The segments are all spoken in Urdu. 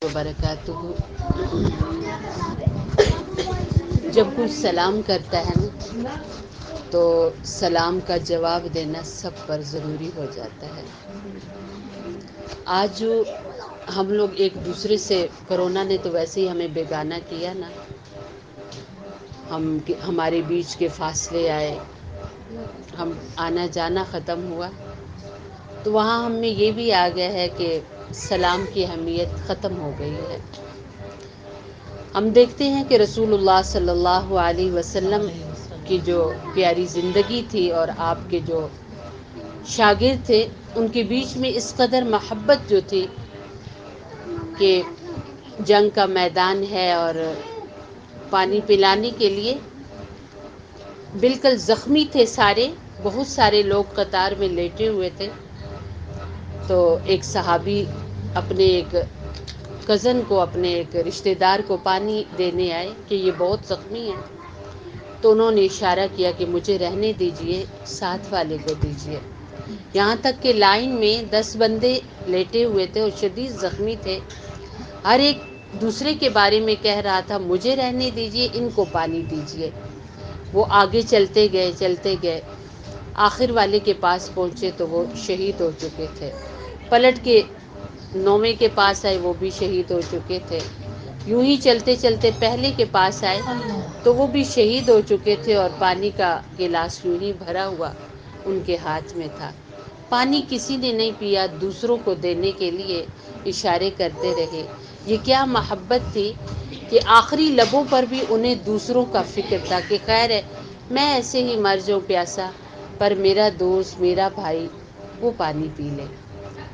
وبرکاتہ۔ جب کوئی سلام کرتا ہے نا تو سلام کا جواب دینا سب پر ضروری ہو جاتا ہے۔ آج جو ہم لوگ ایک دوسرے سے، کرونا نے تو ویسے ہی ہمیں بیگانہ کیا نا، ہمارے بیچ کے فاصلے آئے، ہم آنا جانا ختم ہوا، تو وہاں ہم میں یہ بھی آ گیا ہے کہ سلام کی اہمیت ختم ہو گئی ہے۔ ہم دیکھتے ہیں کہ رسول اللہ صلی اللہ علیہ وسلم کی جو پیاری زندگی تھی اور آپ کے جو شاگرد تھے، ان کے بیچ میں اس قدر محبت جو تھی کہ جنگ کا میدان ہے اور پانی پلانے کے لیے بالکل زخمی تھے سارے، بہت سارے لوگ قطار میں لیٹے ہوئے تھے، تو ایک صحابی اپنے ایک کزن کو، اپنے ایک رشتہ دار کو پانی دینے آئے کہ یہ بہت زخمی ہے، تو انہوں نے اشارہ کیا کہ مجھے رہنے دیجئے، ساتھ والے کو دیجئے۔ یہاں تک کہ لائن میں 10 بندے لیٹے ہوئے تھے اور شدید زخمی تھے، ہر ایک دوسرے کے بارے میں کہہ رہا تھا مجھے رہنے دیجئے، ان کو پانی دیجئے۔ وہ آگے چلتے گئے، آخر والے کے پاس پہنچے تو وہ شہید ہو چکے تھے، پلٹ کے 9ویں کے پاس آئے، وہ بھی شہید ہو چکے تھے، یوں ہی چلتے چلتے پہلے کے پاس آئے تو وہ بھی شہید ہو چکے تھے، اور پانی کا گلاس یوں ہی بھرا ہوا ان کے ہاتھ میں تھا۔ پانی کسی نے نہیں پیا، دوسروں کو دینے کے لیے اشارے کرتے رہے۔ یہ کیا محبت تھی کہ آخری لبوں پر بھی انہیں دوسروں کا فکر تھا کہ خیر ہے میں ایسے ہی مر جاؤں پیاسا، پر میرا دوست، میرا بھائی وہ پانی پی لے۔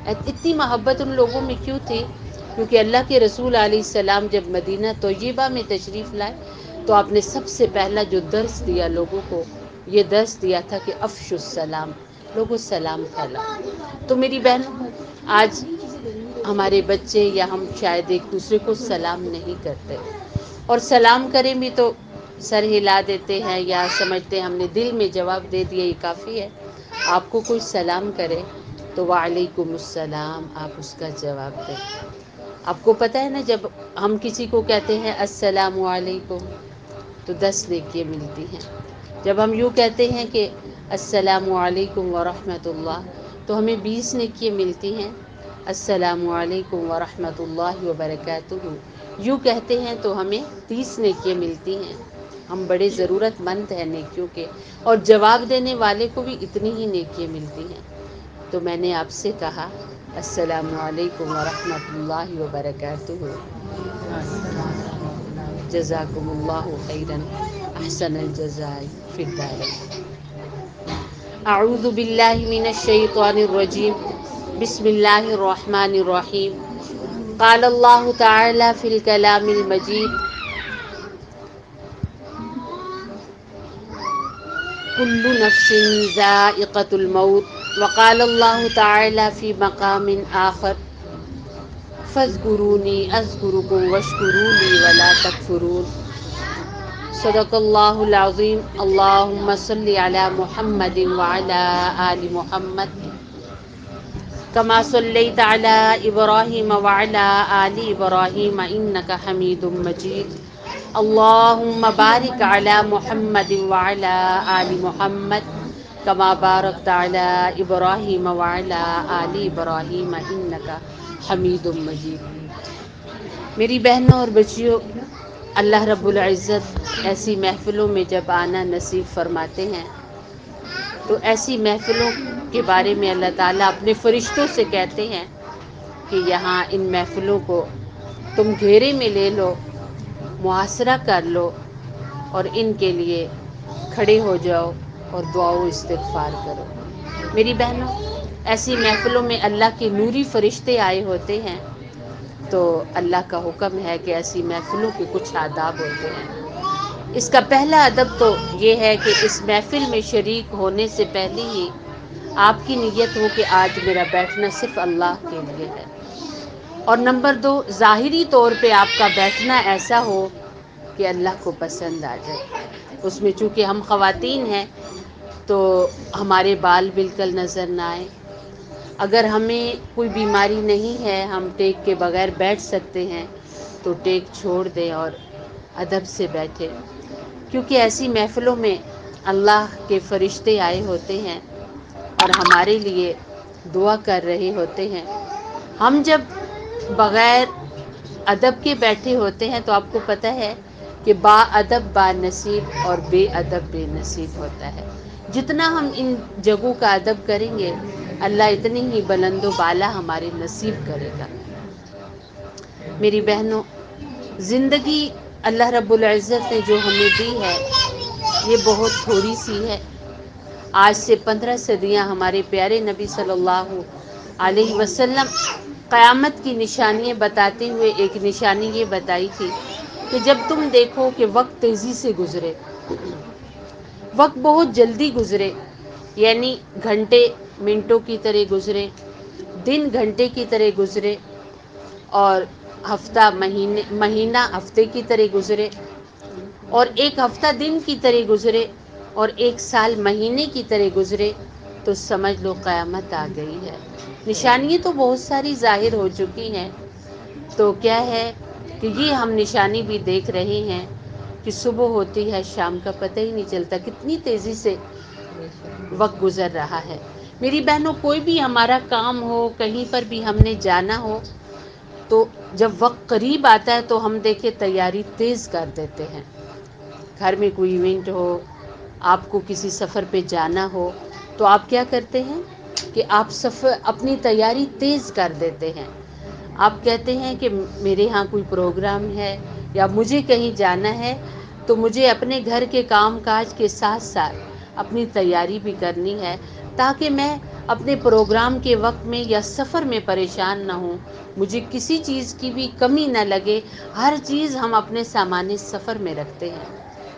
اتنی محبت ان لوگوں میں کیوں تھی؟ کیونکہ اللہ کے رسول علیہ السلام جب مدینہ طیبہ میں تشریف لائے تو آپ نے سب سے پہلا جو درس دیا لوگوں کو، یہ درس دیا تھا کہ افشوا السلام، لوگوں سلام پھیلاؤ۔ تو میری بہن، آج ہمارے بچے یا ہم شاید ایک دوسرے کو سلام نہیں کرتے، اور سلام کریں بھی تو سر ہلا دیتے ہیں یا سمجھتے ہیں ہم نے دل میں جواب دے دیا یہ کافی ہے۔ آپ کو کوئی سلام کرے تو وعلیکم السلام آپ اس کا جواب دیں۔ آپ کو پتہ ہے نا، جب ہم کسی کو کہتے ہیں السلام علیکم تو 10 نیکیاں ملتی ہیں، جب ہم یوں کہتے ہیں کہ السلام علیکم ورحمۃ اللہ تو ہمیں 20 نیکیاں ملتی ہیں۔ السلام علیکم ورحمۃ اللہ وبرکاتہ یوں کہتے ہیں تو ہمیں 30 نیکیاں ملتی ہیں۔ ہم بڑے ضرورت مند ہیں نیکیوں کے، اور جواب دینے والے کو بھی اتنی ہی نیکیاں ملتی ہیں۔ تو میں نے آپ سے کہا السلام علیکم ورحمۃ اللہ وبرکاتہ، جزاکم اللہ خیرا احسن الجزاء فی الدارین۔ اعوذ باللہ من الشیطان الرجیم، بسم اللہ الرحمن الرحیم۔ قال اللہ تعالی فی الکلام المجید، کل نفس ذائقۃ الموت، وقال اللہ تعالی فی مقام آخر، فاذکرونی اذکرکم واشکروا لی ولا تکفرون۔ صدق اللہ العظیم۔ اللہم صل علی محمد وعلی آل محمد کما صلیت علی ابراہیم وعلی آل ابراہیم انک حمید مجید۔ اللہم بارک علی محمد وعلی آل محمد کما بارکت علی ابراہیم وعلی آل ابراہیم انک حمید مجید۔ میری بہنوں اور بچیوں، اللہ رب العزت ایسی محفلوں میں جب آنا نصیب فرماتے ہیں تو ایسی محفلوں کے بارے میں اللہ تعالیٰ اپنے فرشتوں سے کہتے ہیں کہ یہاں ان محفلوں کو تم گھیرے میں لے لو، محاصرہ کر لو، اور ان کے لیے کھڑے ہو جاؤ اور دعا و استغفار کرو۔ میری بہنوں، ایسی محفلوں میں اللہ کے نوری فرشتے آئے ہوتے ہیں، تو اللہ کا حکم ہے کہ ایسی محفلوں کے کچھ آداب ہوتے ہیں۔ اس کا پہلا ادب تو یہ ہے کہ اس محفل میں شریک ہونے سے پہلے ہی آپ کی نیت ہو کہ آج میرا بیٹھنا صرف اللہ کے لیے ہے، اور نمبر 2، ظاہری طور پہ آپ کا بیٹھنا ایسا ہو کہ اللہ کو پسند آ جائے۔ اس میں چونکہ ہم خواتین ہیں تو ہمارے بال بالکل نظر نہ آئیں، اگر ہمیں کوئی بیماری نہیں ہے، ہم ٹیک کے بغیر بیٹھ سکتے ہیں تو ٹیک چھوڑ دیں اور ادب سے بیٹھیں، کیونکہ ایسی محفلوں میں اللہ کے فرشتے آئے ہوتے ہیں اور ہمارے لیے دعا کر رہے ہوتے ہیں۔ ہم جب بغیر ادب کے بیٹھے ہوتے ہیں تو آپ کو پتہ ہے کہ با ادب با نصیب اور بے ادب بے نصیب ہوتا ہے۔ جتنا ہم ان جگہوں کا ادب کریں گے، اللہ اتنی ہی بلند و بالا ہمارے نصیب کرے گا۔ میری بہنوں، زندگی اللہ رب العزت نے جو ہمیں دی ہے یہ بہت تھوڑی سی ہے۔ آج سے 15 صدیاں ہمارے پیارے نبی صلی اللہ علیہ وسلم قیامت کی نشانیاں بتاتے ہوئے ایک نشانی یہ بتائی تھی کہ جب تم دیکھو کہ وقت تیزی سے گزرے، وقت بہت جلدی گزرے، یعنی گھنٹے منٹوں کی طرح گزرے، دن گھنٹے کی طرح گزرے، اور ہفتہ مہینہ ہفتے کی طرح گزرے، اور ایک ہفتہ دن کی طرح گزرے، اور ایک سال مہینے کی طرح گزرے، تو سمجھ لو قیامت آ گئی ہے۔ نشانیاں تو بہت ساری ظاہر ہو چکی ہیں، تو کیا ہے کہ یہ ہم نشانی بھی دیکھ رہے ہیں کہ صبح ہوتی ہے، شام کا پتہ ہی نہیں چلتا، کتنی تیزی سے وقت گزر رہا ہے۔ میری بہنوں، کوئی بھی ہمارا کام ہو، کہیں پر بھی ہم نے جانا ہو، تو جب وقت قریب آتا ہے تو ہم دیکھیں تیاری تیز کر دیتے ہیں۔ گھر میں کوئی ایونٹ ہو، آپ کو کسی سفر پہ جانا ہو، تو آپ کیا کرتے ہیں کہ آپ اپنی تیاری تیز کر دیتے ہیں۔ آپ کہتے ہیں کہ میرے ہاں کوئی پروگرام ہے یا مجھے کہیں جانا ہے، تو مجھے اپنے گھر کے کام کاج کے ساتھ ساتھ اپنی تیاری بھی کرنی ہے، تاکہ میں اپنے پروگرام کے وقت میں یا سفر میں پریشان نہ ہوں، مجھے کسی چیز کی بھی کمی نہ لگے۔ ہر چیز ہم اپنے سامان سفر میں رکھتے ہیں،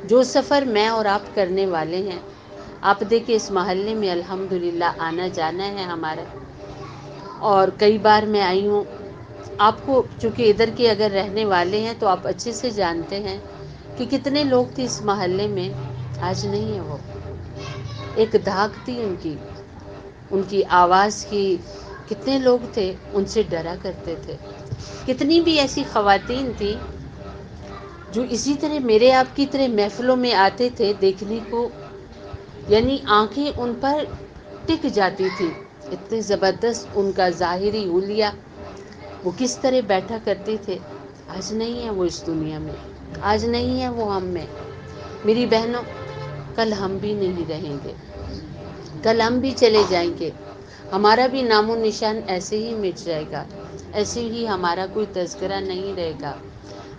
جو سفر میں اور آپ کرنے والے ہیں۔ آپ دیکھیں اس محلے میں الحمدللہ آنا جانا ہے ہمارا، اور کئی بار میں آئی ہوں۔ آپ کو چونکہ ادھر کے اگر رہنے والے ہیں تو آپ اچھے سے جانتے ہیں کہ کتنے لوگ تھے اس محلے میں، آج نہیں ہے وہ۔ ایک دھاک تھی ان کی آواز کی، کتنے لوگ تھے ان سے ڈرا کرتے تھے۔ کتنی بھی ایسی خواتین تھی جو اسی طرح میرے آپ کی طرح محفلوں میں آتے تھے دیکھنے کو، یعنی آنکھیں ان پر ٹک جاتی تھی، اتنے زبردست ان کا ظاہری حلیہ، وہ کس طرح بیٹھا کرتے تھے۔ آج نہیں ہے وہ اس دنیا میں، آج نہیں ہے وہ ہم میں۔ میری بہنوں، کل ہم بھی نہیں رہیں گے، کل ہم بھی چلے جائیں گے، ہمارا بھی نام و نشان ایسے ہی مٹ جائے گا، ایسے ہی ہمارا کوئی تذکرہ نہیں رہے گا۔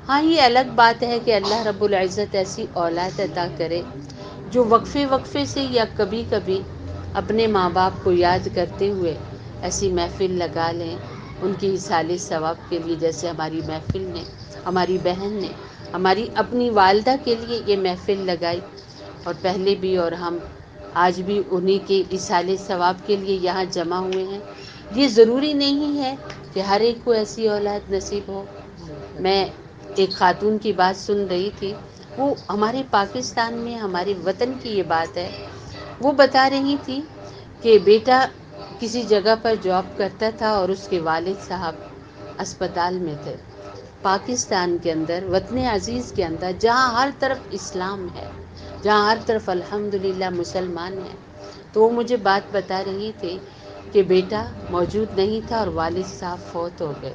ہاں، یہ الگ بات ہے کہ اللہ رب العزت ایسی اولاد عطا کرے جو وقفے وقفے سے یا کبھی کبھی اپنے ماں باپ کو یاد کرتے ہوئے ایسی محفل لگا لیں ان کی ایصال ثواب کے لیے، جیسے ہماری محفل نے، ہماری بہن نے ہماری اپنی والدہ کے لیے یہ محفل لگائی، اور پہلے بھی اور ہم آج بھی انہی کے ایصال ثواب کے لیے یہاں جمع ہوئے ہیں۔ یہ ضروری نہیں ہے کہ ہر ایک کو ایسی اولاد نصیب ہو۔ میں ایک خاتون کی بات سن رہی تھی، وہ ہمارے پاکستان میں، ہمارے وطن کی یہ بات ہے۔ وہ بتا رہی تھی کہ بیٹا کسی جگہ پر جاب کرتا تھا اور اس کے والد صاحب اسپتال میں تھے، پاکستان کے اندر، وطن عزیز کے اندر، جہاں ہر طرف اسلام ہے، جہاں ہر طرف الحمدللہ مسلمان ہیں۔ تو وہ مجھے بات بتا رہی تھی کہ بیٹا موجود نہیں تھا اور والد صاحب فوت ہو گئے۔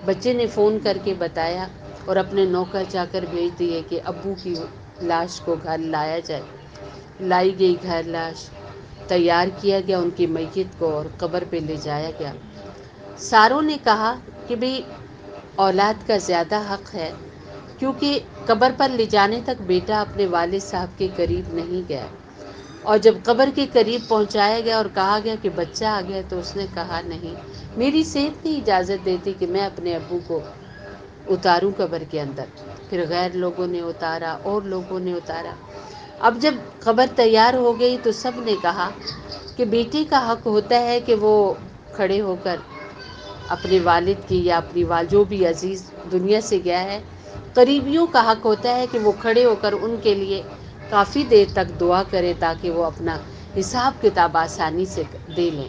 بچے نے فون کر کے بتایا اور اپنے نوکر چاکر بھیج دیے کہ ابو کی لاش کو گھر لایا جائے۔ لائی گئی گھر لاش، تیار کیا گیا ان کی میت کو اور قبر پہ لے جایا گیا۔ ساروں نے کہا کہ بھئی اولاد کا زیادہ حق ہے، کیونکہ قبر پر لے جانے تک بیٹا اپنے والد صاحب کے قریب نہیں گیا، اور جب قبر کے قریب پہنچایا گیا اور کہا گیا کہ بچہ آ گیا، تو اس نے کہا نہیں، میری صحت نہیں اجازت دیتی کہ میں اپنے ابو کو اتاروں قبر کے اندر۔ پھر غیر لوگوں نے اتارا اور لوگوں نے اتارا۔ اب جب قبر تیار ہو گئی تو سب نے کہا کہ بیٹے کا حق ہوتا ہے کہ وہ کھڑے ہو کر اپنے والد کی یا اپنی جو بھی عزیز دنیا سے گیا ہے، قریبیوں کا حق ہوتا ہے کہ وہ کھڑے ہو کر ان کے لیے کافی دیر تک دعا کرے تاکہ وہ اپنا حساب کتاب آسانی سے دے لیں۔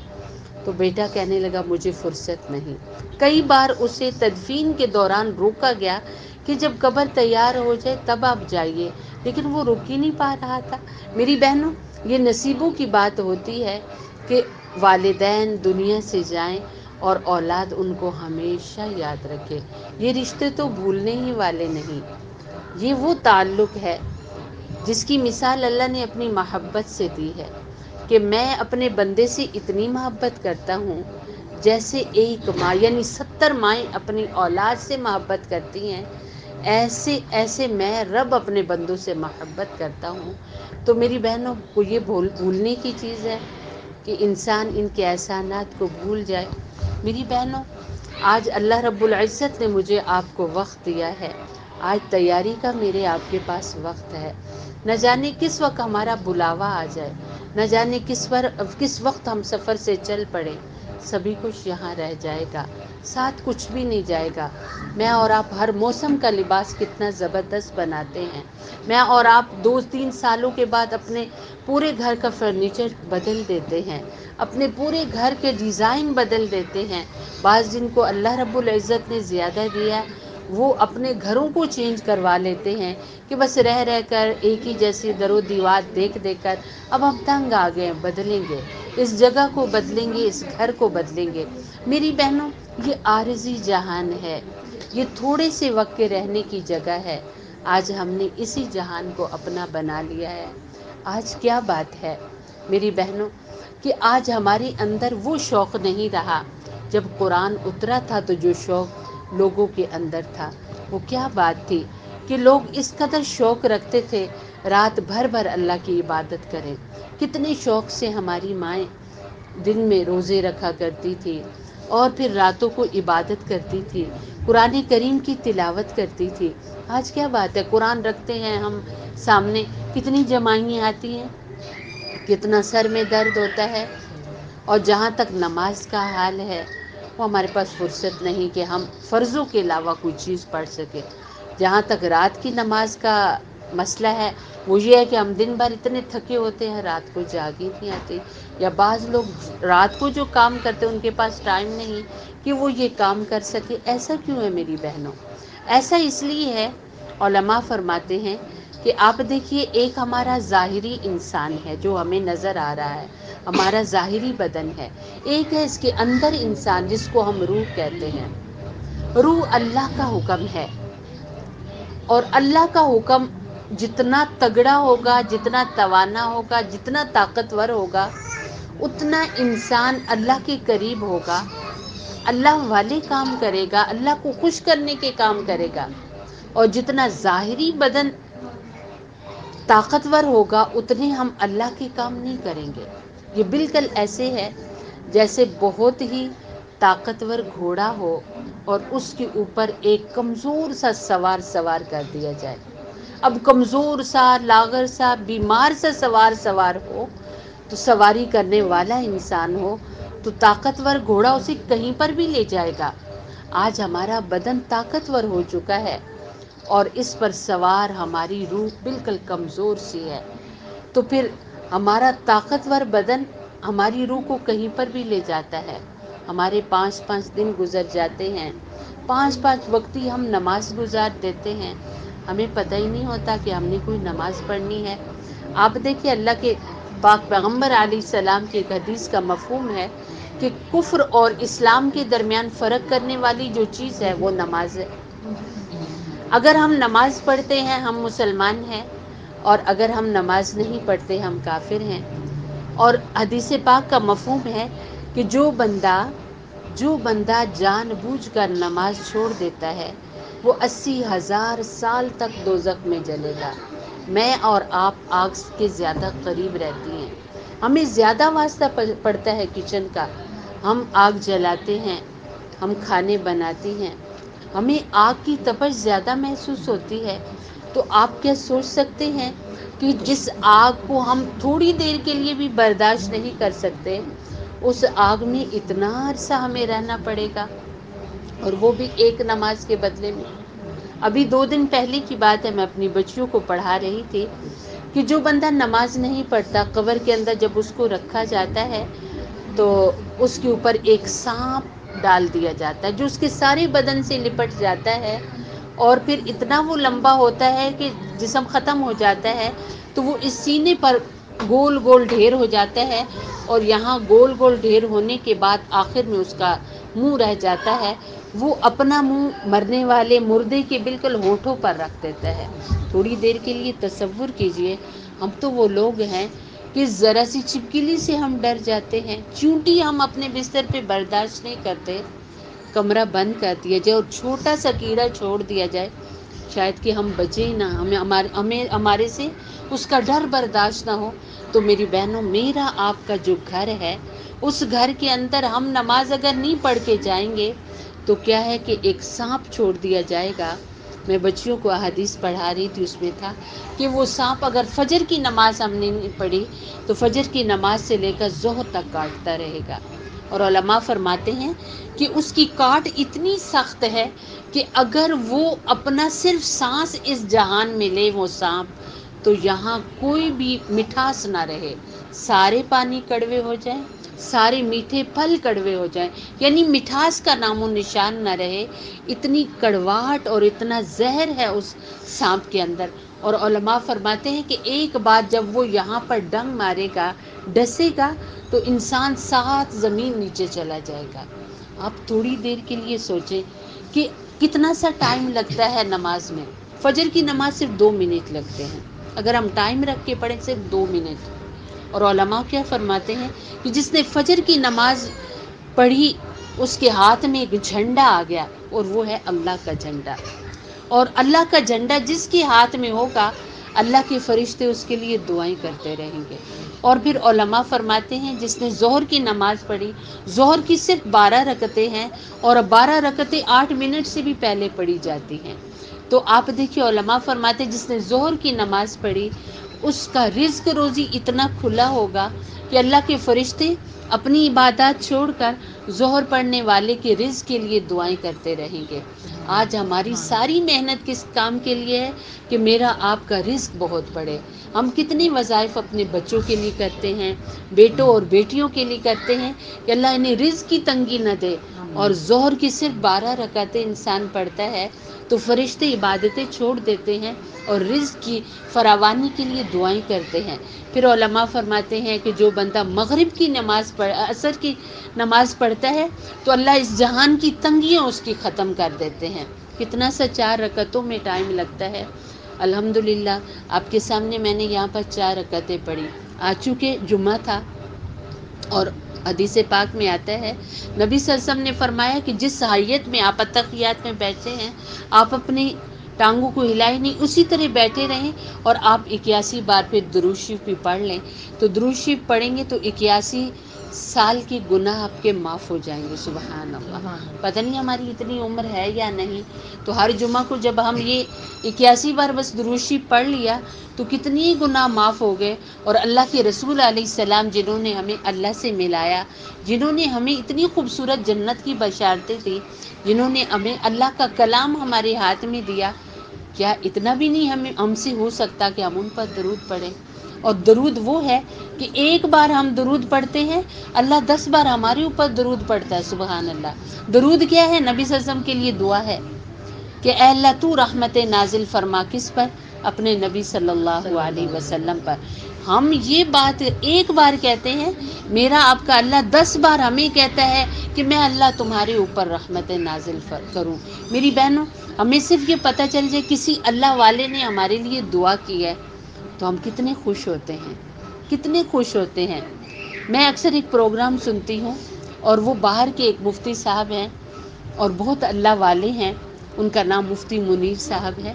تو بیٹا کہنے لگا مجھے فرصت نہیں. کئی بار اسے تدفین کے دوران روکا گیا کہ جب قبر تیار ہو جائے تب آپ جائیے، لیکن وہ رک ہی نہیں پا رہا تھا. میری بہنوں، یہ نصیبوں کی بات ہوتی ہے کہ والدین دنیا سے جائیں اور اولاد ان کو ہمیشہ یاد رکھے. یہ رشتے تو بھولنے ہی والے نہیں. یہ وہ تعلق ہے جس کی مثال اللہ نے اپنی محبت سے دی ہے کہ میں اپنے بندے سے اتنی محبت کرتا ہوں جیسے ایک ماں یعنی 70 مائیں اپنی اولاد سے محبت کرتی ہیں، ایسے میں رب اپنے بندوں سے محبت کرتا ہوں. تو میری بہنوں کو یہ بھولنے کی چیز ہے کہ انسان ان کے احسانات کو بھول جائے. میری بہنوں، آج اللہ رب العزت نے مجھے آپ کو وقت دیا ہے. آج تیاری کا میرے آپ کے پاس وقت ہے. نہ جانے کس وقت ہمارا بلاوا آ جائے، نہ جانے کس وقت ہم سفر سے چل پڑے. سبھی کچھ یہاں رہ جائے گا، ساتھ کچھ بھی نہیں جائے گا. میں اور آپ ہر موسم کا لباس کتنا زبردست بناتے ہیں. میں اور آپ 2-3 سالوں کے بعد اپنے پورے گھر کا فرنیچر بدل دیتے ہیں، اپنے پورے گھر کے ڈیزائن بدل دیتے ہیں. بعض جن کو اللہ رب العزت نے زیادہ دیا وہ اپنے گھروں کو چینج کروا لیتے ہیں کہ بس رہ کر ایک ہی جیسی در و دیوار دیکھ کر اب ہم تنگ آ گئے، بدلیں گے، اس جگہ کو بدلیں گے، اس گھر کو بدلیں گے. میری بہنوں، یہ عارضی جہان ہے، یہ تھوڑے سے وقت کے رہنے کی جگہ ہے. آج ہم نے اسی جہان کو اپنا بنا لیا ہے. آج کیا بات ہے میری بہنوں کہ آج ہمارے اندر وہ شوق نہیں رہا. جب قرآن اترا تھا تو جو شوق لوگوں کے اندر تھا وہ کیا بات تھی کہ لوگ اس قدر شوق رکھتے تھے رات بھر اللہ کی عبادت کریں. کتنے شوق سے ہماری مائیں دن میں روزے رکھا کرتی تھی اور پھر راتوں کو عبادت کرتی تھی، قرآن کریم کی تلاوت کرتی تھی. آج کیا بات ہے، قرآن رکھتے ہیں ہم سامنے، کتنی جمائیاں آتی ہیں، کتنا سر میں درد ہوتا ہے. اور جہاں تک نماز کا حال ہے وہ ہمارے پاس فرصت نہیں کہ ہم فرضوں کے علاوہ کوئی چیز پڑھ سکیں. جہاں تک رات کی نماز کا مسئلہ ہے وہ یہ ہے کہ ہم دن بھر اتنے تھکے ہوتے ہیں رات کو جاگ ہی نہیں آتی. یا بعض لوگ رات کو جو کام کرتے ہیں ان کے پاس ٹائم نہیں کہ وہ یہ کام کر سکے. ایسا کیوں ہے میری بہنوں؟ ایسا اس لیے ہے، علماء فرماتے ہیں کہ آپ دیکھیے ایک ہمارا ظاہری انسان ہے جو ہمیں نظر آ رہا ہے، ہمارا ظاہری بدن ہے. ایک ہے اس کے اندر انسان جس کو ہم روح کہتے ہیں. روح اللہ کا حکم ہے اور اللہ کا حکم جتنا تگڑا ہوگا، جتنا توانا ہوگا، جتنا طاقتور ہوگا اتنا انسان اللہ کے قریب ہوگا، اللہ والے کام کرے گا، اللہ کو خوش کرنے کے کام کرے گا. اور جتنا ظاہری بدن طاقتور ہوگا اتنے ہم اللہ کے کام نہیں کریں گے. یہ بالکل ایسے ہے جیسے بہت ہی طاقتور گھوڑا ہو اور اس کے اوپر ایک کمزور سا سوار کر دیا جائے. اب کمزور سا، لاغر سا، بیمار سا سوار ہو تو سواری کرنے والا انسان ہو تو طاقتور گھوڑا اسے کہیں پر بھی لے جائے گا. آج ہمارا بدن طاقتور ہو چکا ہے اور اس پر سوار ہماری روح بالکل کمزور سی ہے، تو پھر ہمارا طاقتور بدن ہماری روح کو کہیں پر بھی لے جاتا ہے. ہمارے 5 دن گزر جاتے ہیں، 5 وقتی ہم نماز گزار دیتے ہیں، ہمیں پتہ ہی نہیں ہوتا کہ ہم نے کوئی نماز پڑھنی ہے. آپ دیکھیں اللہ کے پاک پیغمبر علیہ السلام کی ایک حدیث کا مفہوم ہے کہ کفر اور اسلام کے درمیان فرق کرنے والی جو چیز ہے وہ نماز ہے. اگر ہم نماز پڑھتے ہیں ہم مسلمان ہیں، اور اگر ہم نماز نہیں پڑھتے ہم کافر ہیں. اور حدیث پاک کا مفہوم ہے کہ جو بندہ جان بوجھ کر نماز چھوڑ دیتا ہے وہ 80,000 سال تک دوزخ میں جلے گا. میں اور آپ آگ کے زیادہ قریب رہتی ہیں، ہمیں زیادہ واسطہ پڑتا ہے کچن کا. ہم آگ جلاتے ہیں، ہم کھانے بناتی ہیں، ہمیں آگ کی تپش زیادہ محسوس ہوتی ہے. تو آپ کیا سوچ سکتے ہیں کہ جس آگ کو ہم تھوڑی دیر کے لیے بھی برداشت نہیں کر سکتے اس آگ میں اتنا عرصہ ہمیں رہنا پڑے گا، اور وہ بھی ایک نماز کے بدلے میں. ابھی 2 دن پہلے کی بات ہے، میں اپنی بچیوں کو پڑھا رہی تھی کہ جو بندہ نماز نہیں پڑھتا قبر کے اندر جب اس کو رکھا جاتا ہے تو اس کے اوپر ایک سانپ ڈال دیا جاتا ہے جو اس کے سارے بدن سے لپٹ جاتا ہے، اور پھر اتنا وہ لمبا ہوتا ہے کہ جسم ختم ہو جاتا ہے، تو وہ اس سینے پر گول گول ڈھیر ہو جاتا ہے، اور یہاں گول گول ڈھیر ہونے کے بعد آخر میں اس کا منہ رہ جاتا ہے۔ وہ اپنا منہ مرنے والے مردے کے بالکل ہونٹوں پر رکھ دیتا ہے۔ تھوڑی دیر کے لیے تصور کیجئے، ہم تو وہ لوگ ہیں کہ ذرا سی چپکلی سے ہم ڈر جاتے ہیں، چونٹی ہم اپنے بستر پہ برداشت نہیں کرتے، کمرہ بند کر دیا جائے اور چھوٹا سا کیڑا چھوڑ دیا جائے، شاید کہ ہم بچے ہی نہ، ہمیں ہمارے سے اس کا ڈر برداشت نہ ہو۔ تو میری بہنوں، میرا آپ کا جو گھر ہے، اس گھر کے اندر ہم نماز اگر نہیں پڑھ کے جائیں گے تو کیا ہے کہ ایک سانپ چھوڑ دیا جائے گا۔ میں بچیوں کو احادیث پڑھا رہی تھی، اس میں تھا کہ وہ سانپ اگر فجر کی نماز ہم نے نہیں پڑھی تو فجر کی نماز سے لے کر ظہر تک کاٹتا رہے گا، اور علماء فرماتے ہیں کہ اس کی کاٹ اتنی سخت ہے کہ اگر وہ اپنا صرف سانس اس جہان میں لے وہ سانپ، تو یہاں کوئی بھی مٹھاس نہ رہے، سارے پانی کڑوے ہو جائیں، سارے میٹھے پھل کڑوے ہو جائیں، یعنی مٹھاس کا نام و نشان نہ رہے، اتنی کڑواہٹ اور اتنا زہر ہے اس سانپ کے اندر۔ اور علماء فرماتے ہیں کہ ایک بار جب وہ یہاں پر ڈنگ مارے گا، ڈسے گا، تو انسان 7 زمین نیچے چلا جائے گا۔ آپ تھوڑی دیر کے لیے سوچیں کہ کتنا سا ٹائم لگتا ہے نماز میں۔ فجر کی نماز صرف 2 منٹ لگتے ہیں، اگر ہم ٹائم رکھ کے پڑھیں صرف 2 منٹ۔ اور علماء کیا فرماتے ہیں کہ جس نے فجر کی نماز پڑھی اس کے ہاتھ میں ایک جھنڈا آ گیا، اور وہ ہے اللہ کا جھنڈا، اور اللہ کا جھنڈا جس کے ہاتھ میں ہوگا اللہ کے فرشتے اس کے لیے دعائیں کرتے رہیں گے۔ اور پھر علماء فرماتے ہیں جس نے ظہر کی نماز پڑھی، ظہر کی صرف 12 رکعتیں ہیں، اور 12 رکعتیں 8 منٹ سے بھی پہلے پڑھی جاتی ہیں، تو آپ دیکھیے علماء فرماتے ہیں جس نے ظہر کی نماز پڑھی اس کا رزق روزی اتنا کھلا ہوگا کہ اللہ کے فرشتے اپنی عبادات چھوڑ کر ظہر پڑھنے والے کے رزق کے لیے دعائیں کرتے رہیں گے۔ آج ہماری ساری محنت کس کام کے لیے ہے کہ میرا آپ کا رزق بہت بڑھے۔ ہم کتنے وظائف اپنے بچوں کے لیے کرتے ہیں، بیٹوں اور بیٹیوں کے لیے کرتے ہیں کہ اللہ انہیں رزق کی تنگی نہ دے، اور ظہر کی صرف 12 رکعتیں انسان پڑھتا ہے تو فرشتے عبادتیں چھوڑ دیتے ہیں اور رزق کی فراوانی کے لیے دعائیں کرتے ہیں۔ پھر علماء فرماتے ہیں کہ جو بندہ مغرب کی نماز عصر کی نماز پڑھتا ہے تو اللہ اس جہان کی تنگیاں اس کی ختم کر دیتے ہیں۔ کتنا سا 4 رکعتوں میں ٹائم لگتا ہے۔ الحمدللہ آپ کے سامنے میں نے یہاں پر 4 رکعتیں پڑھی۔ آج چونکہ جمعہ تھا، اور حدیث پاک میں آتا ہے نبی صلی اللہ علیہ وسلم نے فرمایا کہ جس حیت میں آپ اتحیات میں بیٹھے ہیں آپ اپنی ٹانگوں کو ہلائے نہیں، اسی طرح بیٹھے رہیں، اور آپ 81 بار پہ درود شریف بھی پڑھ لیں، تو درود شریف پڑھیں گے تو 81 سال کے گناہ آپ کے معاف ہو جائیں گے۔ سبحان اللہ۔ پتہ نہیں ہماری اتنی عمر ہے یا نہیں، تو ہر جمعہ کو جب ہم یہ 81 بار بس درود شریف پڑھ لیا تو کتنی گناہ معاف ہو گئے۔ اور اللہ کے رسول علیہ السلام جنہوں نے ہمیں اللہ سے ملایا، جنہوں نے ہمیں اتنی خوبصورت جنت کی بشارتیں دی، جنہوں نے ہمیں اللہ کا کلام ہمارے ہاتھ میں دیا، کیا اتنا بھی نہیں ہم سے ہو سکتا کہ ہم ان پر درود پڑھیں؟ اور درود وہ ہے کہ ایک بار ہم درود پڑھتے ہیں، اللہ 10 بار ہمارے اوپر درود پڑھتا ہے۔ سبحان اللہ۔ درود کیا ہے؟ نبی صلی اللہ علیہ وسلم کے لیے دعا ہے کہ اے اللہ تو رحمت نازل فرما، کس پر؟ اپنے نبی صلی اللہ علیہ وسلم پر۔ ہم یہ بات ایک بار کہتے ہیں، میرا آپ کا اللہ 10 بار ہمیں کہتا ہے کہ میں اللہ تمہارے اوپر رحمت نازل کروں۔ میری بہنوں، ہمیں صرف یہ پتہ چل جائے کسی اللہ والے نے ہمارے لیے دعا کی ہے تو ہم کتنے خوش ہوتے ہیں، کتنے خوش ہوتے ہیں۔ میں اکثر ایک پروگرام سنتی ہوں، اور وہ باہر کے ایک مفتی صاحب ہیں اور بہت اللہ والے ہیں، ان کا نام مفتی منیر صاحب ہے،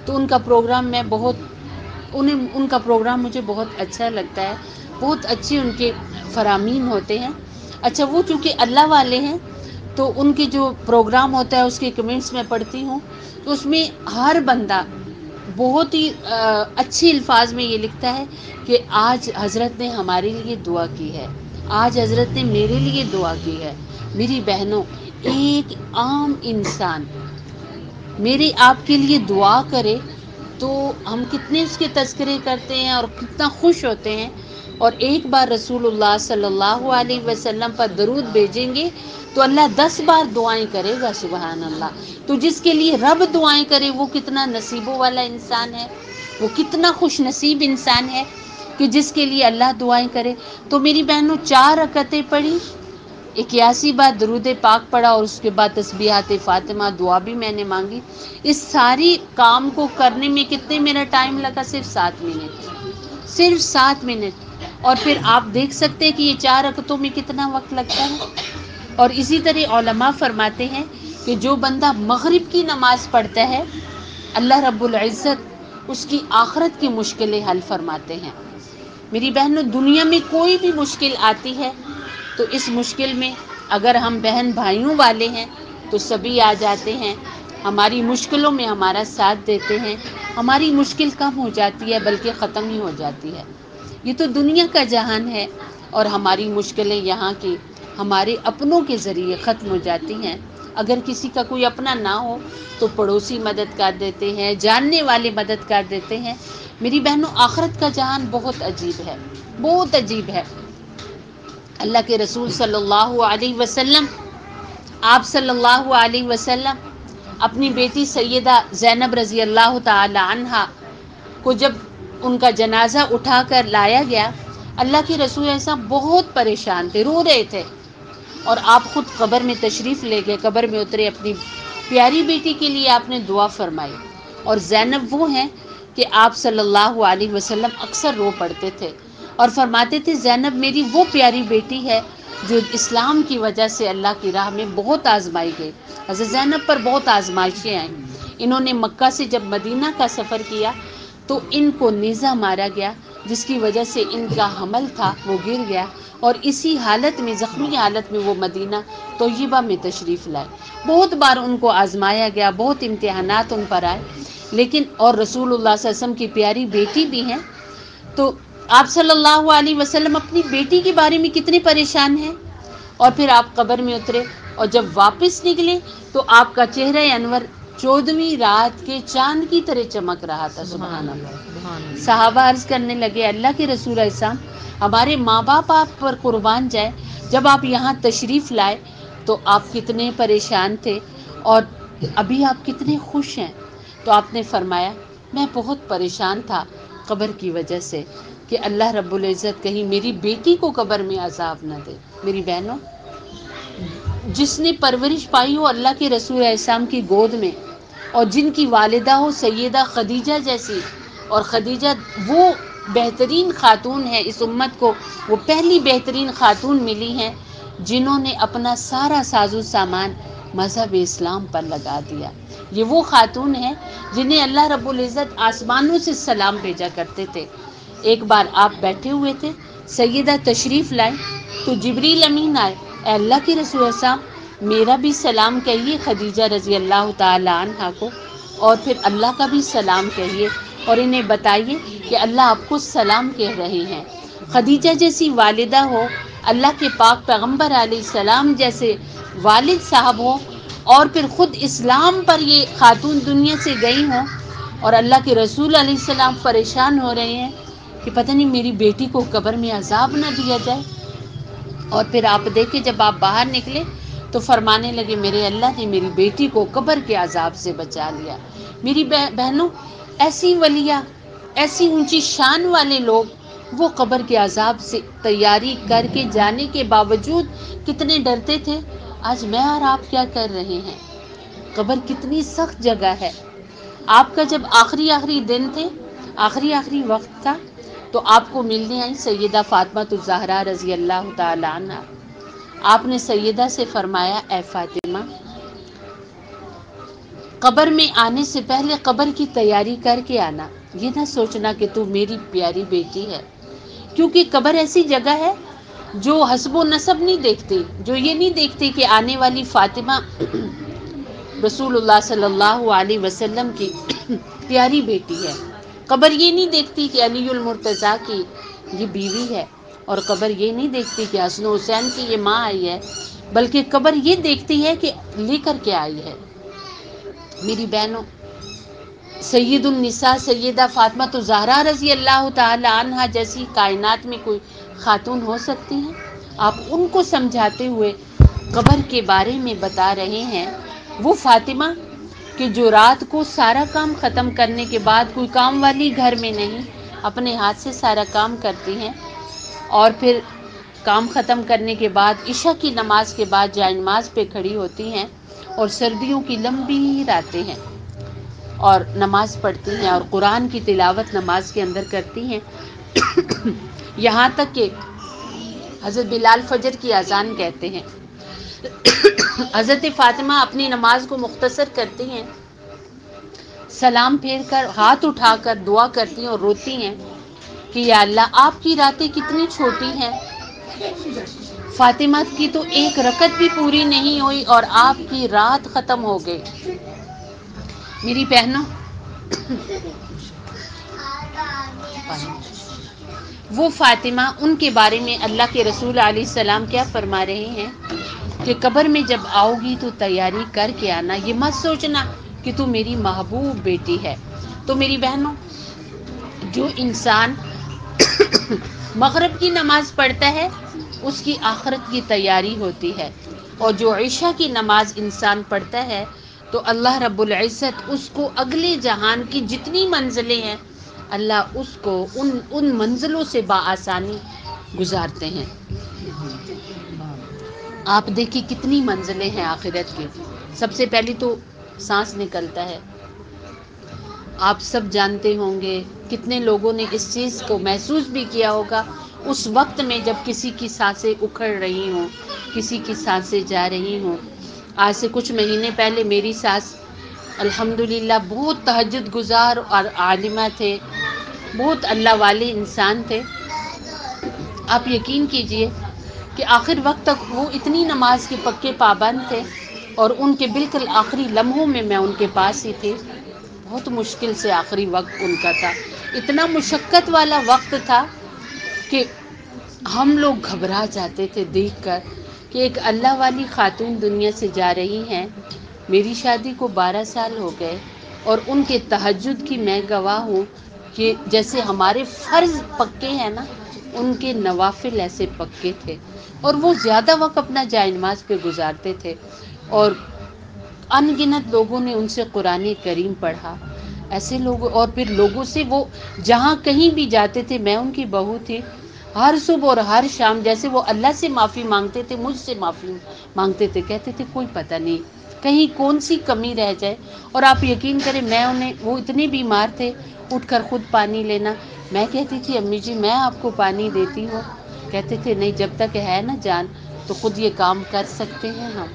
تو ان کا پروگرام ان کا پروگرام مجھے بہت اچھا لگتا ہے، بہت اچھے ان کے فرامین ہوتے ہیں۔ اچھا، وہ چونکہ اللہ والے ہیں تو ان کے جو پروگرام ہوتا ہے اس کے کمنٹس میں پڑھتی ہوں، تو اس میں ہر بندہ بہت ہی اچھے الفاظ میں یہ لکھتا ہے کہ آج حضرت نے ہمارے لیے دعا کی ہے، آج حضرت نے میرے لیے دعا کی ہے۔ میری بہنوں، ایک عام انسان میرے آپ کے لیے دعا کرے تو ہم کتنے اس کے تذکرے کرتے ہیں اور کتنا خوش ہوتے ہیں۔ اور ایک بار رسول اللہ صلی اللہ علیہ وسلم پر درود بھیجیں گے تو اللہ 10 بار دعائیں کرے گا. سبحان اللہ. تو جس کے لیے رب دعائیں کرے وہ کتنا نصیبوں والا انسان ہے، وہ کتنا خوش نصیب انسان ہے کہ جس کے لیے اللہ دعائیں کرے. تو میری بہنوں 4 رکعتیں پڑھی، 81 بار درود پاک پڑھا اور اس کے بعد تسبیحات فاطمہ دعا بھی میں نے مانگی. اس ساری کام کو کرنے میں کتنے میرا ٹائم لگا؟ صرف 7 منٹ، صرف 7 منٹ. اور پھر آپ دیکھ سکتے ہیں کہ یہ 4 رکعتوں میں کتنا وقت لگتا ہے. اور اسی طرح علماء فرماتے ہیں کہ جو بندہ مغرب کی نماز پڑھتا ہے اللہ رب العزت اس کی آخرت کی مشکلیں حل فرماتے ہیں. میری بہنوں دنیا میں کوئی بھی مشکل آتی ہے تو اس مشکل میں اگر ہم بہن بھائیوں والے ہیں تو سبھی آ جاتے ہیں، ہماری مشکلوں میں ہمارا ساتھ دیتے ہیں، ہماری مشکل کم ہو جاتی ہے بلکہ ختم ہی ہو جاتی ہے. یہ تو دنیا کا جہان ہے اور ہماری مشکلیں یہاں کی ہمارے اپنوں کے ذریعے ختم ہو جاتی ہیں. اگر کسی کا کوئی اپنا نہ ہو تو پڑوسی مدد کر دیتے ہیں، جاننے والے مدد کر دیتے ہیں. میری بہنوں آخرت کا جہان بہت عجیب ہے، بہت عجیب ہے. اللہ کے رسول صلی اللہ علیہ وسلم، آپ صلی اللہ علیہ وسلم اپنی بیٹی سیدہ زینب رضی اللہ تعالی عنہا کو جب ان کا جنازہ اٹھا کر لایا گیا، اللہ کے رسول ایسا بہت پریشان تھے، رو رہے تھے. اور آپ خود قبر میں تشریف لے گئے، قبر میں اترے، اپنی پیاری بیٹی کے لیے آپ نے دعا فرمائی. اور زینب وہ ہیں کہ آپ صلی اللہ علیہ وسلم اکثر رو پڑتے تھے اور فرماتے تھے زینب میری وہ پیاری بیٹی ہے جو اسلام کی وجہ سے اللہ کی راہ میں بہت آزمائی گئی. حضرت زینب پر بہت آزمائشیں آئیں. انہوں نے مکہ سے جب مدینہ کا سفر کیا تو ان کو نیزہ مارا گیا جس کی وجہ سے ان کا حمل تھا وہ گر گیا، اور اسی حالت میں زخمی حالت میں وہ مدینہ طیبہ میں تشریف لائے. بہت بار ان کو آزمایا گیا، بہت امتحانات ان پر آئے، لیکن اور رسول اللہ صلی اللہ علیہ وسلم کی پیاری بیٹی بھی ہیں. تو آپ صلی اللہ علیہ وسلم اپنی بیٹی کے بارے میں کتنے پریشان ہیں. اور پھر آپ قبر میں اترے اور جب واپس نکلے تو آپ کا چہرہ انور 14ویں رات کے چاند کی طرح چمک رہا تھا. سبحان اللہ. صحابہ عرض کرنے لگے اللہ کے رسول اسلام ہمارے ماں باپ آپ پر قربان جائے، جب آپ یہاں تشریف لائے تو آپ کتنے پریشان تھے اور ابھی آپ کتنے خوش ہیں. تو آپ نے فرمایا میں بہت پریشان تھا قبر کی وجہ سے کہ اللہ رب العزت کہیں میری بیٹی کو قبر میں عذاب نہ دے. میری بہنوں جس نے پرورش پائی ہو اللہ کے رسول اسلام کی گود میں اور جن کی والدہ ہو سیدہ خدیجہ جیسی، اور خدیجہ وہ بہترین خاتون ہے اس امت کو، وہ پہلی بہترین خاتون ملی ہیں جنہوں نے اپنا سارا ساز و سامان مذہب اسلام پر لگا دیا. یہ وہ خاتون ہیں جنہیں اللہ رب العزت آسمانوں سے سلام بھیجا کرتے تھے. ایک بار آپ بیٹھے ہوئے تھے، سیدہ تشریف لائیں تو جبریل امین آئے، اے اللہ کے رسول صاحب میرا بھی سلام کہیے خدیجہ رضی اللہ تعالی عنہا کو، اور پھر اللہ کا بھی سلام کہیے اور انہیں بتائیے کہ اللہ آپ کو سلام کہہ رہے ہیں. خدیجہ جیسی والدہ ہو، اللہ کے پاک پیغمبر علیہ السلام جیسے والد صاحب ہو، اور پھر خود اسلام پر یہ خاتون دنیا سے گئی ہوں، اور اللہ کے رسول علیہ السلام پریشان ہو رہے ہیں کہ پتہ نہیں میری بیٹی کو قبر میں عذاب نہ دیا جائے. اور پھر آپ دیکھیں جب آپ باہر نکلے تو فرمانے لگے میرے اللہ نے میری بیٹی کو قبر کے عذاب سے بچا لیا. میری بہنوں ایسی ولیہ، ایسی اونچی شان والے لوگ وہ قبر کے عذاب سے تیاری کر کے جانے کے باوجود کتنے ڈرتے تھے. آج میں اور آپ کیا کر رہے ہیں؟ قبر کتنی سخت جگہ ہے. آپ کا جب آخری دن تھے، آخری وقت تھا تو آپ کو ملنے آئی سیدہ فاطمہ الزہرا رضی اللہ تعالی عنہا. آپ نے سیدہ سے فرمایا اے فاطمہ قبر میں آنے سے پہلے قبر کی تیاری کر کے آنا، یہ نہ سوچنا کہ تو میری پیاری بیٹی ہے، کیونکہ قبر ایسی جگہ ہے جو حسب و نسب نہیں دیکھتی، جو یہ نہیں دیکھتی کہ آنے والی فاطمہ رسول اللہ صلی اللہ علیہ وسلم کی پیاری بیٹی ہے. قبر یہ نہیں دیکھتی کہ علی المرتضیٰ کی یہ بیوی ہے، اور قبر یہ نہیں دیکھتی کہ حسن و حسین کی یہ ماں آئی ہے، بلکہ قبر یہ دیکھتی ہے کہ لے کر کے آئی ہے. میری بہنوں سید النساء سیدہ فاطمہ تو زہرا رضی اللہ تعالی عنہا جیسی کائنات میں کوئی خاتون ہو سکتی ہیں؟ آپ ان کو سمجھاتے ہوئے قبر کے بارے میں بتا رہے ہیں، وہ فاطمہ کہ جو رات کو سارا کام ختم کرنے کے بعد، کوئی کام والی گھر میں نہیں، اپنے ہاتھ سے سارا کام کرتی ہیں، اور پھر کام ختم کرنے کے بعد عشاء کی نماز کے بعد جائے نماز پہ کھڑی ہوتی ہیں، اور سردیوں کی لمبی راتیں ہیں اور نماز پڑھتی ہیں، اور قرآن کی تلاوت نماز کے اندر کرتی ہیں، یہاں تک کہ حضرت بلال فجر کی اذان کہتے ہیں۔ حضرت فاطمہ اپنی نماز کو مختصر کرتی ہیں، سلام پھیر کر ہاتھ اٹھا کر دعا کرتی ہیں اور روتی ہیں کہ یا اللہ آپ کی راتیں کتنی چھوٹی ہیں، فاطمہ کی تو ایک رکعت بھی پوری نہیں ہوئی اور آپ کی رات ختم ہو گئی۔ میری بہنوں، وہ فاطمہ، ان کے بارے میں اللہ کے رسول علیہ السلام کیا فرما رہے ہیں کہ قبر میں جب آؤ گی تو تیاری کر کے آنا، یہ مت سوچنا کہ تو میری محبوب بیٹی ہے۔ تو میری بہنوں، جو انسان مغرب کی نماز پڑھتا ہے اس کی آخرت کی تیاری ہوتی ہے، اور جو عشاء کی نماز انسان پڑھتا ہے تو اللہ رب العزت اس کو اگلے جہان کی جتنی منزلیں ہیں اللہ اس کو ان منزلوں سے بآسانی گزارتے ہیں۔ آپ دیکھیں کتنی منزلیں ہیں آخرت کی۔ سب سے پہلی تو سانس نکلتا ہے، آپ سب جانتے ہوں گے، کتنے لوگوں نے اس چیز کو محسوس بھی کیا ہوگا اس وقت میں جب کسی کی سانسیں اکھڑ رہی ہوں، کسی کی سانسیں جا رہی ہوں۔ آج سے کچھ مہینے پہلے میری ساس الحمدللہ بہت تہجد گزار اور عالمہ تھے، بہت اللہ والے انسان تھے۔ آپ یقین کیجئے کہ آخر وقت تک وہ اتنی نماز کے پکے پابند تھے، اور ان کے بالکل آخری لمحوں میں میں ان کے پاس ہی تھی۔ بہت مشکل سے آخری وقت ان کا تھا، اتنا مشقت والا وقت تھا کہ ہم لوگ گھبرا جاتے تھے دیکھ کر کہ ایک اللہ والی خاتون دنیا سے جا رہی ہیں۔ میری شادی کو 12 سال ہو گئے، اور ان کے تہجد کی میں گواہ ہوں کہ جیسے ہمارے فرض پکے ہیں نا، ان کے نوافل ایسے پکے تھے، اور وہ زیادہ وقت اپنا جائے نماز پہ گزارتے تھے، اور ان گنت لوگوں نے ان سے قرآن کریم پڑھا، ایسے لوگ، اور پھر لوگوں سے وہ جہاں کہیں بھی جاتے تھے، میں ان کی بہو تھی، ہر صبح اور ہر شام جیسے وہ اللہ سے معافی مانگتے تھے، مجھ سے معافی مانگتے تھے، کہتے تھے کوئی پتہ نہیں کہیں کون سی کمی رہ جائے۔ اور آپ یقین کریں، میں انہیں، وہ اتنے بیمار تھے، اٹھ کر خود پانی لینا، میں کہتی تھی امی جی میں آپ کو پانی دیتی ہوں، کہتے تھے نہیں، جب تک ہے نا جان تو خود یہ کام کر سکتے ہیں ہم۔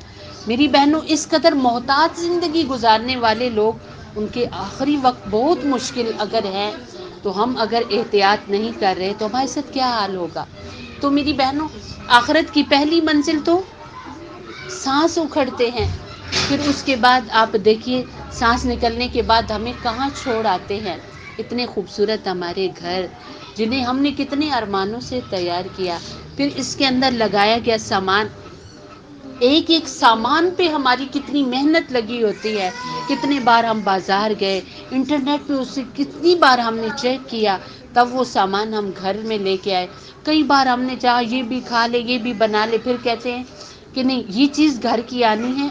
میری بہنوں، اس قدر محتاط زندگی گزارنے والے لوگ، ان کے آخری وقت بہت مشکل اگر ہے تو ہم اگر احتیاط نہیں کر رہے تو ہمارے ساتھ کیا حال ہوگا۔ تو میری بہنوں، آخرت کی پہلی منزل تو سانس اکھڑتے ہیں، پھر اس کے بعد آپ دیکھیے سانس نکلنے کے بعد ہمیں کہاں چھوڑ آتے ہیں، اتنے خوبصورت ہمارے گھر جنہیں ہم نے کتنے ارمانوں سے تیار کیا، پھر اس کے اندر لگایا گیا سامان، ایک ایک سامان پہ ہماری کتنی محنت لگی ہوتی ہے، کتنے بار ہم بازار گئے، انٹرنیٹ پہ اسے کتنی بار ہم نے چیک کیا، تب وہ سامان ہم گھر میں لے کے آئے۔ کئی بار ہم نے چاہا یہ بھی کھا لے، یہ بھی بنا لے، پھر کہتے ہیں کہ نہیں یہ چیز گھر کی آنی ہے،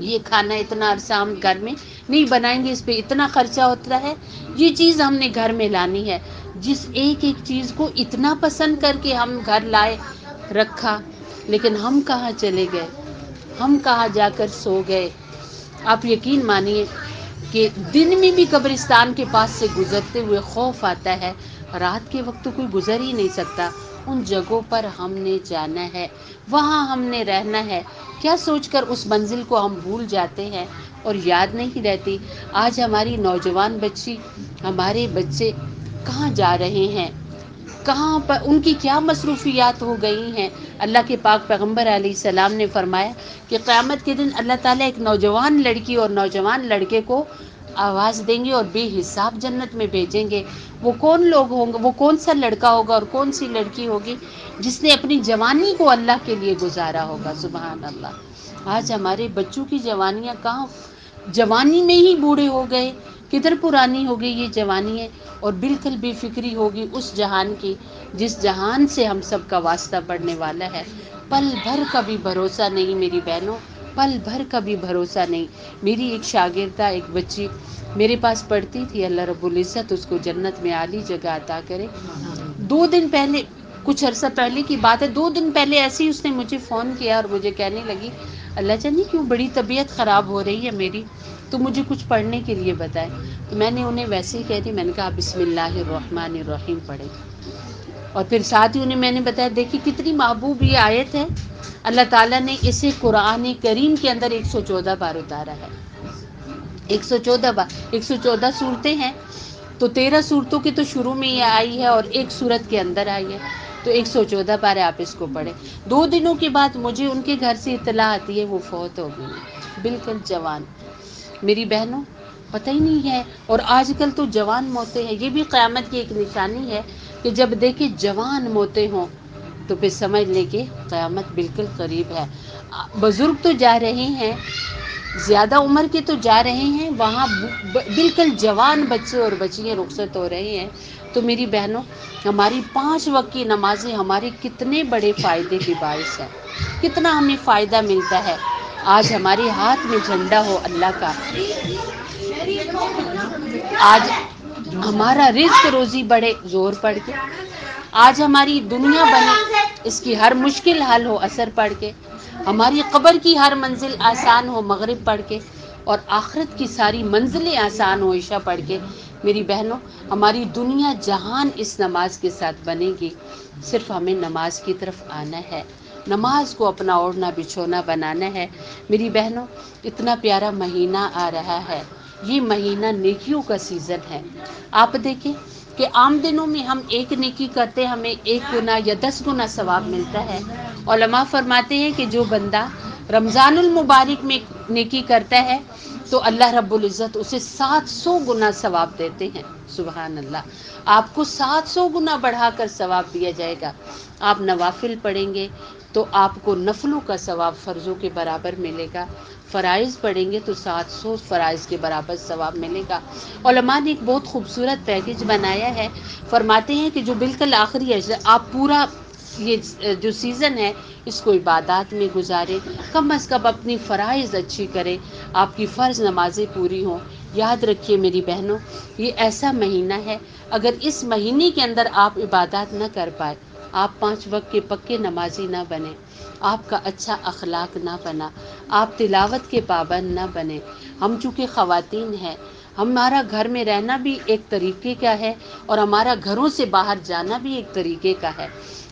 یہ کھانا اتنا عرصہ ہم گھر میں نہیں بنائیں گے، اس پہ اتنا خرچہ ہوتا ہے، یہ چیز ہم نے گھر میں لانی ہے۔ جس ایک ایک چیز کو اتنا پسند کر کے ہم گھر لائے، رکھا، لیکن ہم کہاں چلے گئے، ہم کہاں جا کر سو گئے۔ آپ یقین مانیے کہ دن میں بھی قبرستان کے پاس سے گزرتے ہوئے خوف آتا ہے، رات کے وقت تو کوئی گزر ہی نہیں سکتا۔ ان جگہوں پر ہم نے جانا ہے، وہاں ہم نے رہنا ہے، کیا سوچ کر اس منزل کو ہم بھول جاتے ہیں اور یاد نہیں رہتی۔ آج ہماری نوجوان بچی، ہمارے بچے کہاں جا رہے ہیں، کہاں پر ان کی کیا مصروفیات ہو گئی ہیں۔ اللہ کے پاک پیغمبر علیہ السلام نے فرمایا کہ قیامت کے دن اللہ تعالیٰ ایک نوجوان لڑکی اور نوجوان لڑکے کو آواز دیں گے اور بے حساب جنت میں بھیجیں گے۔ وہ کون لوگ ہوں گے، وہ کون سا لڑکا ہوگا اور کون سی لڑکی ہوگی جس نے اپنی جوانی کو اللہ کے لیے گزارا ہوگا۔ سبحان اللہ۔ آج ہمارے بچوں کی جوانیاں کہاں، جوانی میں ہی بوڑھے ہو گئے کدھر پرانی ہوگی یہ جوانی ہے، اور بالکل بے فکری ہوگی اس جہان کی جس جہان سے ہم سب کا واسطہ پڑنے والا ہے۔ پل بھر کا بھی بھروسہ نہیں میری بہنوں، پل بھر کا بھی بھروسہ نہیں۔ میری ایک شاگردہ، ایک بچی میرے پاس پڑھتی تھی، اللہ رب العزت اس کو جنت میں اعلی جگہ عطا کرے۔ 2 دن پہلے، کچھ عرصہ پہلے کی بات ہے، 2 دن پہلے ایسے ہی اس نے مجھے فون کیا اور مجھے کہنے لگی، اللہ جانی کیوں بڑی طبیعت خراب ہو رہی ہے میری، تو مجھے کچھ پڑھنے کے لیے بتائیں۔ تو میں نے انہیں ویسے ہی کہہ دی، میں نے کہا بسم اللہ الرحمن الرحیم پڑھیں، اور پھر ساتھ ہی انہیں میں نے بتایا دیکھیے کتنی محبوب یہ آیت ہے، اللہ تعالیٰ نے اسے قرآن کریم کے اندر 114 بار اتارا ہے، 114 بار، 114 صورتیں ہیں، تو 13 صورتوں کی تو شروع میں یہ آئی ہے اور ایک صورت کے اندر آئی ہے، تو 114 بار آپ اس کو پڑھیں۔ 2 دنوں کے بعد مجھے ان کے گھر سے اطلاع آتی ہے وہ فوت ہو گئی، بالکل جوان۔ میری بہنوں پتہ ہی نہیں ہے، اور آج کل تو جوان موتیں ہیں، یہ بھی قیامت کی ایک نشانی ہے کہ جب دیکھیں جوان موتیں ہوں تو پھر سمجھ لیں کہ قیامت بالکل قریب ہے۔ بزرگ تو جا رہے ہیں، زیادہ عمر کے تو جا رہے ہیں، وہاں بالکل جوان بچے اور بچیاں رخصت ہو رہے ہیں۔ تو میری بہنوں ہماری 5 وقت کی نمازیں ہمارے کتنے بڑے فائدے کی باعث ہیں، کتنا ہمیں فائدہ ملتا ہے۔ آج ہمارے ہاتھ میں جھنڈا ہو اللہ کا، آج ہمارا رزق روزی بڑھے زور پڑھ کے، آج ہماری دنیا بنے اس کی ہر مشکل حل ہو اثر پڑھ کے، ہماری قبر کی ہر منزل آسان ہو مغرب پڑھ کے، اور آخرت کی ساری منزلیں آسان ہو عشاء پڑھ کے۔ میری بہنوں ہماری دنیا جہان اس نماز کے ساتھ بنے گی، صرف ہمیں نماز کی طرف آنا ہے، نماز کو اپنا اوڑھنا بچھونا بنانا ہے۔ میری بہنوں اتنا پیارا مہینہ آ رہا ہے، یہ مہینہ نیکیوں کا سیزن ہے۔ آپ دیکھیں کہ عام دنوں میں ہم ایک نیکی کرتے ہمیں 1 گنا یا 10 گنا ثواب ملتا ہے۔ علماء فرماتے ہیں کہ جو بندہ رمضان المبارک میں نیکی کرتا ہے تو اللہ رب العزت اسے 700 گنا ثواب دیتے ہیں۔ سبحان اللہ، آپ کو 700 گنا بڑھا کر ثواب دیا جائے گا۔ آپ نوافل پڑھیں گے تو آپ کو نفلوں کا ثواب فرضوں کے برابر ملے گا، فرائض پڑھیں گے تو 700 فرائض کے برابر ثواب ملے گا۔ علماء نے ایک بہت خوبصورت پیکج بنایا ہے، فرماتے ہیں کہ جو بالکل آخری ہے، آپ پورا یہ جو سیزن ہے اس کو عبادات میں گزاریں، کم از کم اپنی فرائض اچھی کریں، آپ کی فرض نمازیں پوری ہوں۔ یاد رکھیے میری بہنوں یہ ایسا مہینہ ہے، اگر اس مہینے کے اندر آپ عبادات نہ کر پائے، آپ 5 وقت کے پکے نمازی نہ بنے، آپ کا اچھا اخلاق نہ بنا، آپ تلاوت کے پابند نہ بنے۔ ہم چونکہ خواتین ہیں، ہمارا گھر میں رہنا بھی ایک طریقے کا ہے اور ہمارا گھروں سے باہر جانا بھی ایک طریقے کا ہے۔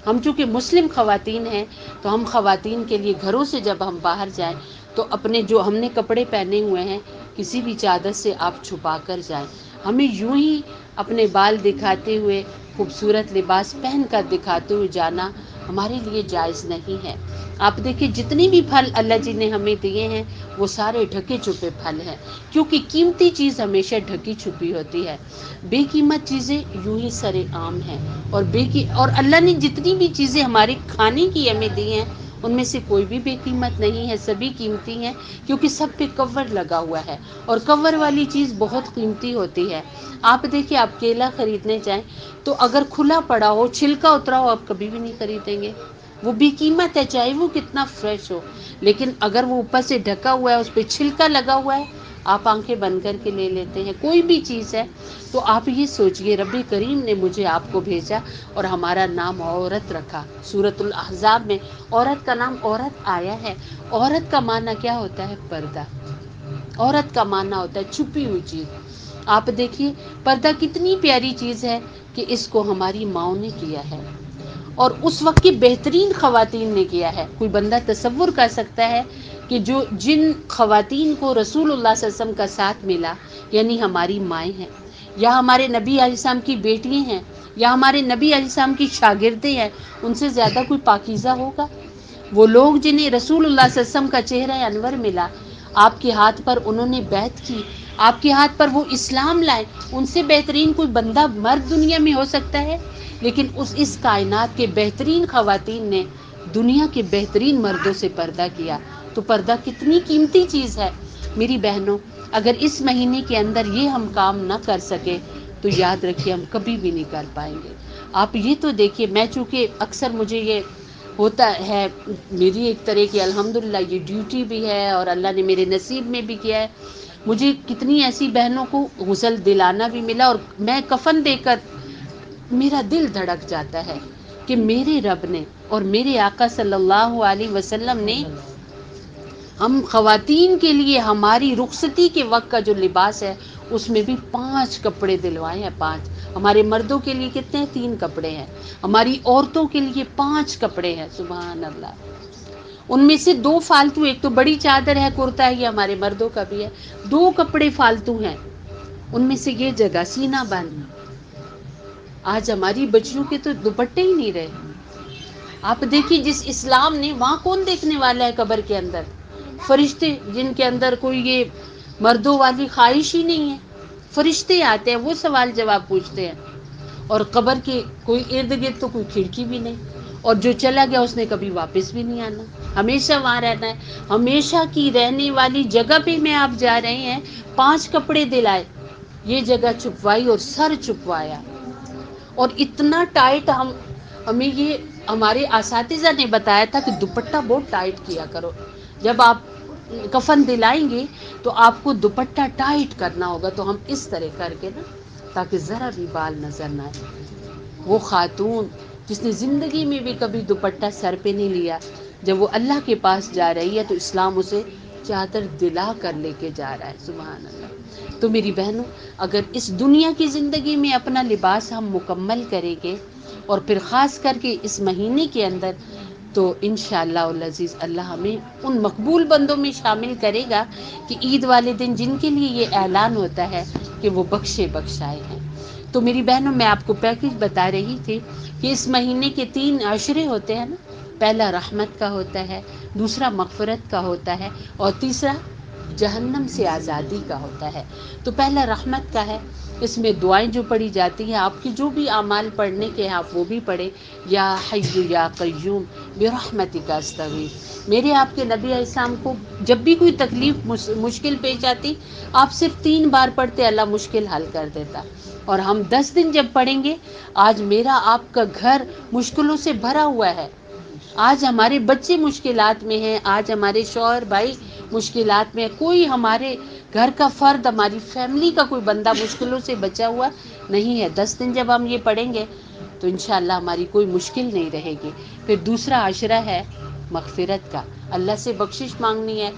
ہم چونکہ مسلم خواتین ہیں تو ہم خواتین کے لیے گھروں سے جب ہم باہر جائیں تو اپنے جو ہم نے کپڑے پہنے ہوئے ہیں کسی بھی چادر سے آپ چھپا کر جائیں۔ ہمیں یوں ہی اپنے بال دکھاتے ہوئے، خوبصورت لباس پہن کر دکھاتے ہوئے جانا ہمارے لیے جائز نہیں ہے۔ آپ دیکھیں جتنی بھی پھل اللہ جی نے ہمیں دیے ہیں وہ سارے ڈھکے چھپے پھل ہیں، کیونکہ قیمتی چیز ہمیشہ ڈھکی چھپی ہوتی ہے۔ بے قیمت چیزیں یوں ہی سرے عام ہیں، اور اللہ نے جتنی بھی چیزیں ہمارے کھانے کی ہمیں دی ہیں ان میں سے کوئی بھی بے قیمت نہیں ہے، سبھی قیمتی ہیں، کیونکہ سب پہ کور لگا ہوا ہے، اور کور والی چیز بہت قیمتی ہوتی ہے۔ آپ دیکھیں آپ کیلا خریدنے جائیں تو اگر کھلا پڑا ہو، چھلکا اترا ہو، آپ کبھی بھی نہیں خریدیں گے، وہ بے قیمت ہے چاہے وہ کتنا فریش ہو، لیکن اگر وہ اوپر سے ڈھکا ہوا ہے، اس پہ چھلکا لگا ہوا ہے، آپ آنکھیں بند کر کے لے لیتے ہیں۔ کوئی بھی چیز ہے تو آپ یہ سوچئے رب کریم نے مجھے آپ کو بھیجا اور ہمارا نام عورت رکھا، سورۃ الاحزاب میں عورت کا نام عورت آیا ہے۔ عورت کا معنی کیا ہوتا ہے؟ پردہ۔ عورت کا معنی ہوتا ہے چھپی ہوئی چیز۔ آپ دیکھیے پردہ کتنی پیاری چیز ہے کہ اس کو ہماری ماؤں نے کیا ہے، اور اس وقت کی بہترین خواتین نے کیا ہے۔ کوئی بندہ تصور کر سکتا ہے کہ جن خواتین کو رسول اللہ صلی اللہ علیہ وسلم کا ساتھ ملا، یعنی ہماری مائیں ہیں، یا ہمارے نبی علیہ السلام کی بیٹیاں ہیں، یا ہمارے نبی علیہ السلام کی شاگردیں ہیں، ان سے زیادہ کوئی پاکیزہ ہوگا؟ وہ لوگ جنہیں رسول اللہ صلی اللہ علیہ وسلم کا چہرہ انور ملا، آپ کے ہاتھ پر انہوں نے بیعت کی، آپ کے ہاتھ پر وہ اسلام لائے، ان سے بہترین کوئی بندہ مرد دنیا میں ہو سکتا ہے؟ لیکن اس کائنات کے بہترین خواتین نے دنیا کے بہترین مردوں سے پردہ کیا، تو پردہ کتنی قیمتی چیز ہے۔ میری بہنوں اگر اس مہینے کے اندر یہ ہم کام نہ کر سکے تو یاد رکھیے ہم کبھی بھی نہیں کر پائیں گے. آپ یہ تو دیکھیے، میں چونکہ اکثر مجھے یہ ہوتا ہے، میری ایک طرح کی الحمدللہ یہ ڈیوٹی بھی ہے اور اللہ نے میرے نصیب میں بھی کیا ہے. مجھے کتنی ایسی بہنوں کو غسل دلانا بھی ملا، اور میں کفن دے کر میرا دل دھڑک جاتا ہے کہ میرے رب نے اور میرے آقا صلی اللہ علیہ وسلم نے ہم خواتین کے لیے ہماری رخصتی کے وقت کا جو لباس ہے اس میں بھی 5 کپڑے دلوائے ہیں. 5. ہمارے مردوں کے لیے کتنے ہیں؟ 3 کپڑے ہیں. ہماری عورتوں کے لیے 5 کپڑے ہیں. سبحان اللہ. ان میں سے 2 فالتو، ایک تو بڑی چادر ہے، کرتا ہے، یہ ہمارے مردوں کا بھی ہے. 2 کپڑے فالتو ہیں، ان میں سے یہ جگہ سینہ بند. آج ہماری بچیوں کے تو دوپٹے ہی نہیں رہے. آپ دیکھیے جس اسلام نے، وہاں کون دیکھنے والا ہے قبر کے اندر؟ فرشتے، جن کے اندر کوئی یہ مردوں والی خواہش ہی نہیں ہے. فرشتے آتے ہیں، وہ سوال جواب پوچھتے ہیں. اور قبر کے کوئی ارد گرد تو کوئی کھڑکی بھی نہیں، اور جو چلا گیا اس نے کبھی واپس بھی نہیں آنا، ہمیشہ وہاں رہنا ہے. ہمیشہ کی رہنے والی جگہ پہ میں آپ جا رہے ہیں، 5 کپڑے دلائے، یہ جگہ چھپوائی اور سر چھپوایا. اور اتنا ٹائٹ، ہمیں یہ ہمارے اساتذہ نے بتایا تھا کہ دوپٹہ بہت ٹائٹ کیا کرو. جب آپ کفن دلائیں گے تو آپ کو دوپٹہ ٹائٹ کرنا ہوگا. تو ہم اس طرح کر کے نا، تاکہ ذرا بھی بال نظر نہ آئے. وہ خاتون جس نے زندگی میں بھی کبھی دوپٹہ سر پہ نہیں لیا، جب وہ اللہ کے پاس جا رہی ہے تو اسلام اسے چادر دلا کر لے کے جا رہا ہے. سبحان اللہ. تو میری بہنوں، اگر اس دنیا کی زندگی میں اپنا لباس ہم مکمل کریں گے، اور پھر خاص کر کے اس مہینے کے اندر، تو انشاءاللہ العزیز اللہ ہمیں ان مقبول بندوں میں شامل کرے گا کہ عید والے دن جن کے لیے یہ اعلان ہوتا ہے کہ وہ بخشے بخشائے ہیں. تو میری بہنوں، میں آپ کو پیکج بتا رہی تھی کہ اس مہینے کے 3 عشرے ہوتے ہیں نا. پہلا رحمت کا ہوتا ہے، دوسرا مغفرت کا ہوتا ہے، اور تیسرا جہنم سے آزادی کا ہوتا ہے. تو پہلا رحمت کا ہے، اس میں دعائیں جو پڑھی جاتی ہیں، آپ کے جو بھی اعمال پڑھنے کے ہیں آپ وہ بھی پڑھیں. یا حی یا قیوم برحمتک استغیث. میرے آپ کے نبی علیہ السلام کو جب بھی کوئی تکلیف مشکل پیش آتی، آپ صرف 3 بار پڑھتے، اللہ مشکل حل کر دیتا. اور ہم 10 دن جب پڑھیں گے، آج میرا آپ کا گھر مشکلوں سے بھرا ہوا ہے، آج ہمارے بچے مشکلات میں ہیں، آج ہمارے شوہر بھائی مشکلات میں، کوئی ہمارے گھر کا فرد، ہماری فیملی کا کوئی بندہ مشکلوں سے بچا ہوا نہیں ہے. 10 دن جب ہم یہ پڑھیں گے تو انشاءاللہ ہماری کوئی مشکل نہیں رہے گی. پھر دوسرا عشرہ ہے مغفرت کا، اللہ سے بخشش مانگنی ہے.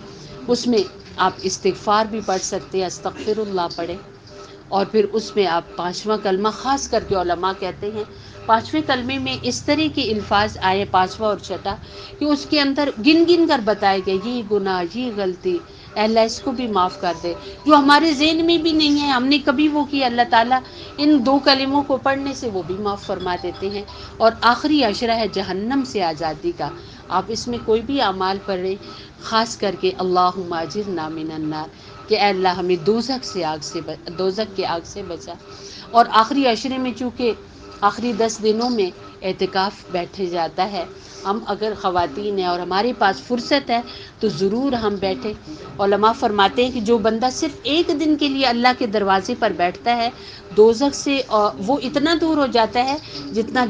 اس میں آپ استغفار بھی پڑھ سکتے ہیں، استغفر اللہ پڑھیں. اور پھر اس میں آپ 5واں کلمہ، خاص کر کے علماء کہتے ہیں 5ویں کلمے میں اس طرح کے الفاظ آئے، 5واں اور 6واں، کہ اس کے اندر گن گن کر بتائے گئے یہ گناہ، یہ غلطی، اے اللہ اس کو بھی معاف کر دے، جو ہمارے ذہن میں بھی نہیں ہے، ہم نے کبھی وہ کی، اللہ تعالیٰ ان 2 کلموں کو پڑھنے سے وہ بھی معاف فرما دیتے ہیں. اور آخری عشرہ ہے جہنم سے آزادی کا. آپ اس میں کوئی بھی اعمال پڑھیں، خاص کر کے اللہم اجرنا من النار، کہ اے اللہ ہمیں دوزخ کی آگ سے بچا. اور آخری عشرے میں چونکہ آخری 10 دنوں میں اعتکاف بیٹھے جاتا ہے، ہم اگر خواتین ہیں اور ہمارے پاس فرصت ہے تو ضرور ہم بیٹھیں. علماء فرماتے ہیں کہ جو بندہ صرف 1 دن کے لیے اللہ کے دروازے پر بیٹھتا ہے، دوزخ سے وہ اتنا دور ہو جاتا ہے جتنا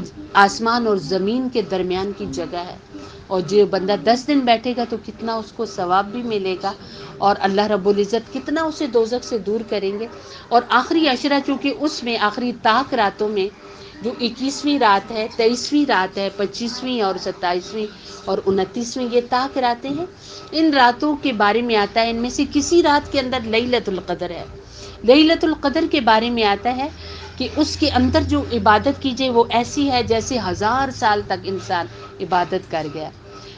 آسمان اور زمین کے درمیان کی جگہ ہے. اور جو بندہ 10 دن بیٹھے گا تو کتنا اس کو ثواب بھی ملے گا، اور اللہ رب العزت کتنا اسے دوزخ سے دور کریں گے. اور آخری عشرہ چونکہ اس میں آخری طاق راتوں میں، جو 21ویں رات ہے، 23ویں رات ہے، 25ویں اور 27ویں اور 29ویں، یہ طاق راتیں ہیں. ان راتوں کے بارے میں آتا ہے، ان میں سے کسی رات کے اندر لیلۃ القدر ہے. لیلۃ القدر کے بارے میں آتا ہے کہ اس کے اندر جو عبادت کیجئے وہ ایسی ہے جیسے 1000 سال تک انسان عبادت کر گیا.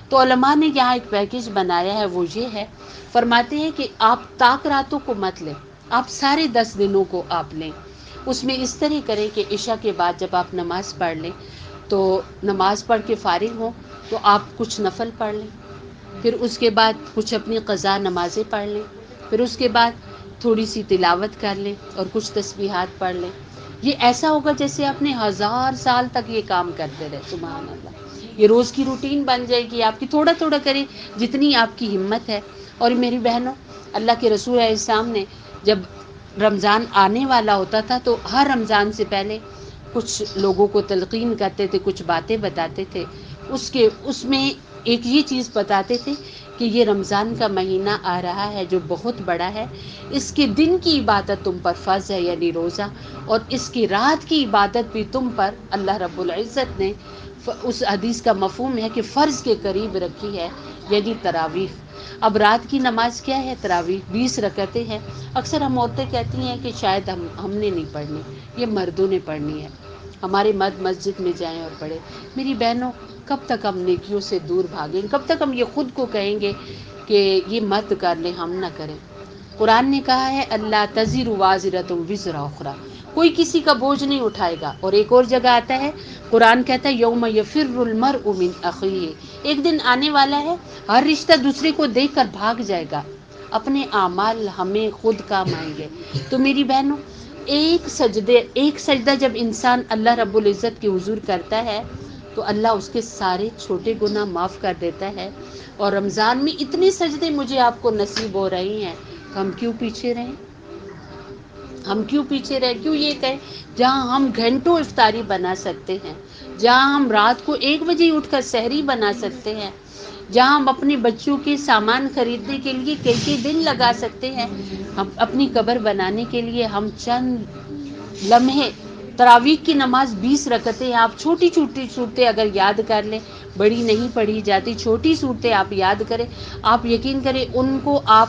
تو علماء نے یہاں ایک پیکج بنایا ہے، وہ یہ ہے، فرماتے ہیں کہ آپ طاق راتوں کو مت لیں، آپ سارے 10 دنوں کو آپ لیں. اس میں اس طرح کریں کہ عشاء کے بعد جب آپ نماز پڑھ لیں تو نماز پڑھ کے فارغ ہوں تو آپ کچھ نفل پڑھ لیں، پھر اس کے بعد کچھ اپنی قضا نمازیں پڑھ لیں، پھر اس کے بعد تھوڑی سی تلاوت کر لیں اور کچھ تسبیحات پڑھ لیں. یہ ایسا ہوگا جیسے آپ نے 1000 سال تک یہ کام کرتے رہے. سبحان اللہ. یہ روز کی روٹین بن جائے گی آپ کی، تھوڑا تھوڑا کریں جتنی آپ کی ہمت ہے. اور میری بہنوں، اللہ کے رسول علیہ السلام نے جب رمضان آنے والا ہوتا تھا تو ہر رمضان سے پہلے کچھ لوگوں کو تلقین کرتے تھے، کچھ باتیں بتاتے تھے، اس میں ایک یہ چیز بتاتے تھے کہ یہ رمضان کا مہینہ آ رہا ہے جو بہت بڑا ہے، اس کے دن کی عبادت تم پر فرض ہے یعنی روزہ، اور اس کی رات کی عبادت بھی تم پر اللہ رب العزت نے اس حدیث کا مفہوم ہے کہ فرض کے قریب رکھی ہے یعنی تراویح۔ اب رات کی نماز کیا ہے؟ تراویح 20 رکعتیں ہیں۔ اکثر ہم عورتیں کہتی ہیں کہ شاید ہم نے نہیں پڑھنی، یہ مردوں نے پڑھنی ہے، ہمارے مرد مسجد میں جائیں اور پڑھیں۔ میری بہنوں، کب تک ہم نیکیوں سے دور بھاگیں؟ کب تک ہم یہ خود کو کہیں گے کہ یہ مت کر لیں، ہم نہ کریں؟ قرآن نے کہا ہے اللہ تزر وازرۃ وزر اخری، کوئی کسی کا بوجھ نہیں اٹھائے گا۔ اور ایک اور جگہ آتا ہے، قرآن کہتا ہے یوم یفر المرء من اخیہ، ایک دن آنے والا ہے ہر رشتہ دوسرے کو دیکھ کر بھاگ جائے گا، اپنے اعمال ہمیں خود کام آئیں گے۔ تو میری بہنوں، ایک سجدہ جب انسان اللہ رب العزت کے حضور کرتا ہے تو اللہ اس کے سارے چھوٹے گناہ معاف کر دیتا ہے۔ اور رمضان میں اتنے سجدے مجھے آپ کو نصیب ہو رہے ہیں، ہم کیوں پیچھے رہیں؟ کیوں یہ کہیں جہاں ہم گھنٹوں افطاری بنا سکتے ہیں، جہاں ہم رات کو 1 بجے اٹھ کر سحری بنا سکتے ہیں، جہاں ہم اپنے بچوں کے سامان خریدنے کے لیے کئی دن لگا سکتے ہیں، ہم اپنی قبر بنانے کے لیے ہم چند لمحے تراویح کی نماز 20 رکعتیں ہیں۔ آپ چھوٹی چھوٹی صورتیں اگر یاد کر لیں، بڑی نہیں پڑھی جاتی، چھوٹی صورتیں آپ یاد کریں، آپ یقین کریں ان کو آپ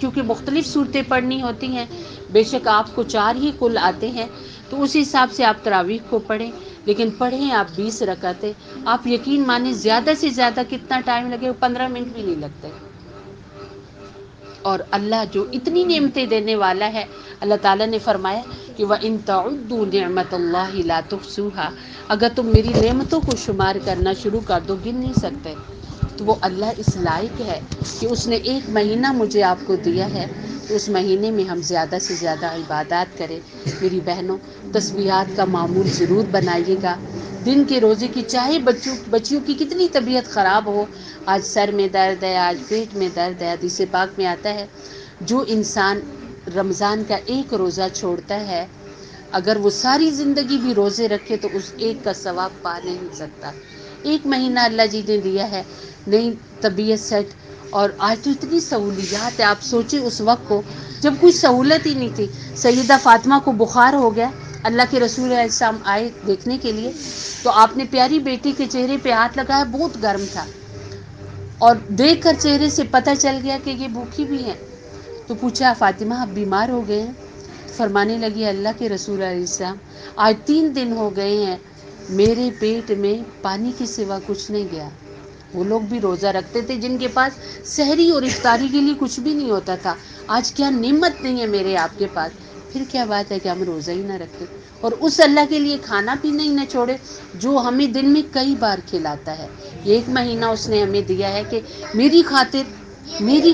کیونکہ مختلف صورتیں پڑھنی ہوتی ہیں، بے شک آپ کو 4 ہی کل آتے ہیں تو اس حساب سے آپ تراویح کو پڑھیں، لیکن پڑھیں آپ 20 رکعتیں۔ آپ یقین مانیں زیادہ سے زیادہ کتنا ٹائم لگے؟ 15 منٹ بھی نہیں لگتے۔ اور اللہ جو اتنی نعمتیں دینے والا ہے، اللہ تعالیٰ نے فرمایا کہ وَإِن تَعُدُّوا نِعْمَةَ اللَّهِ لَا تُحْصُوهَا، اگر تم میری نعمتوں کو شمار کرنا شروع کر دو گن نہیں سکتے۔ تو وہ اللہ اس لائق ہے کہ اس نے ایک مہینہ مجھے آپ کو دیا ہے، تو اس مہینے میں ہم زیادہ سے زیادہ عبادات کریں۔ میری بہنوں، تسبیحات کا معمول ضرور بنائیے گا۔ دن کے روزے کی چاہے بچیوں کی کتنی طبیعت خراب ہو، آج سر میں درد ہے، آج پیٹ میں درد ہے، حدیث پاک میں آتا ہے جو انسان رمضان کا ایک روزہ چھوڑتا ہے، اگر وہ ساری زندگی بھی روزے رکھے تو اس ایک کا ثواب پا نہیں سکتا۔ ایک مہینہ اللہ جی نے دیا ہے، نئی طبیعت سیٹ، اور آج تو اتنی سہولیات ہے۔ آپ سوچیں اس وقت کو جب کوئی سہولت ہی نہیں تھی، سیدہ فاطمہ کو بخار ہو گیا، اللہ کے رسول علیہ السلام آئے دیکھنے کے لیے، تو آپ نے پیاری بیٹی کے چہرے پہ ہاتھ لگایا، بہت گرم تھا، اور دیکھ کر چہرے سے پتہ چل گیا کہ یہ بھوکی بھی ہیں۔ تو پوچھا فاطمہ آپ بیمار ہو گئے ہیں؟ فرمانے لگی اللہ کے رسول علیہ السلام آج 3 دن ہو گئے ہیں، میرے پیٹ میں پانی کے سوا کچھ نہیں گیا۔ وہ لوگ بھی روزہ رکھتے تھے جن کے پاس سحری اور افطاری کے لیے کچھ بھی نہیں ہوتا تھا، آج کیا نعمت نہیں ہے میرے آپ کے پاس، پھر کیا بات ہے کہ ہم روزہ ہی نہ رکھیں اور اس اللہ کے لیے کھانا پینا ہی نہ چھوڑے جو ہمیں دن میں کئی بار کھلاتا ہے۔ ایک مہینہ اس نے ہمیں دیا ہے کہ میری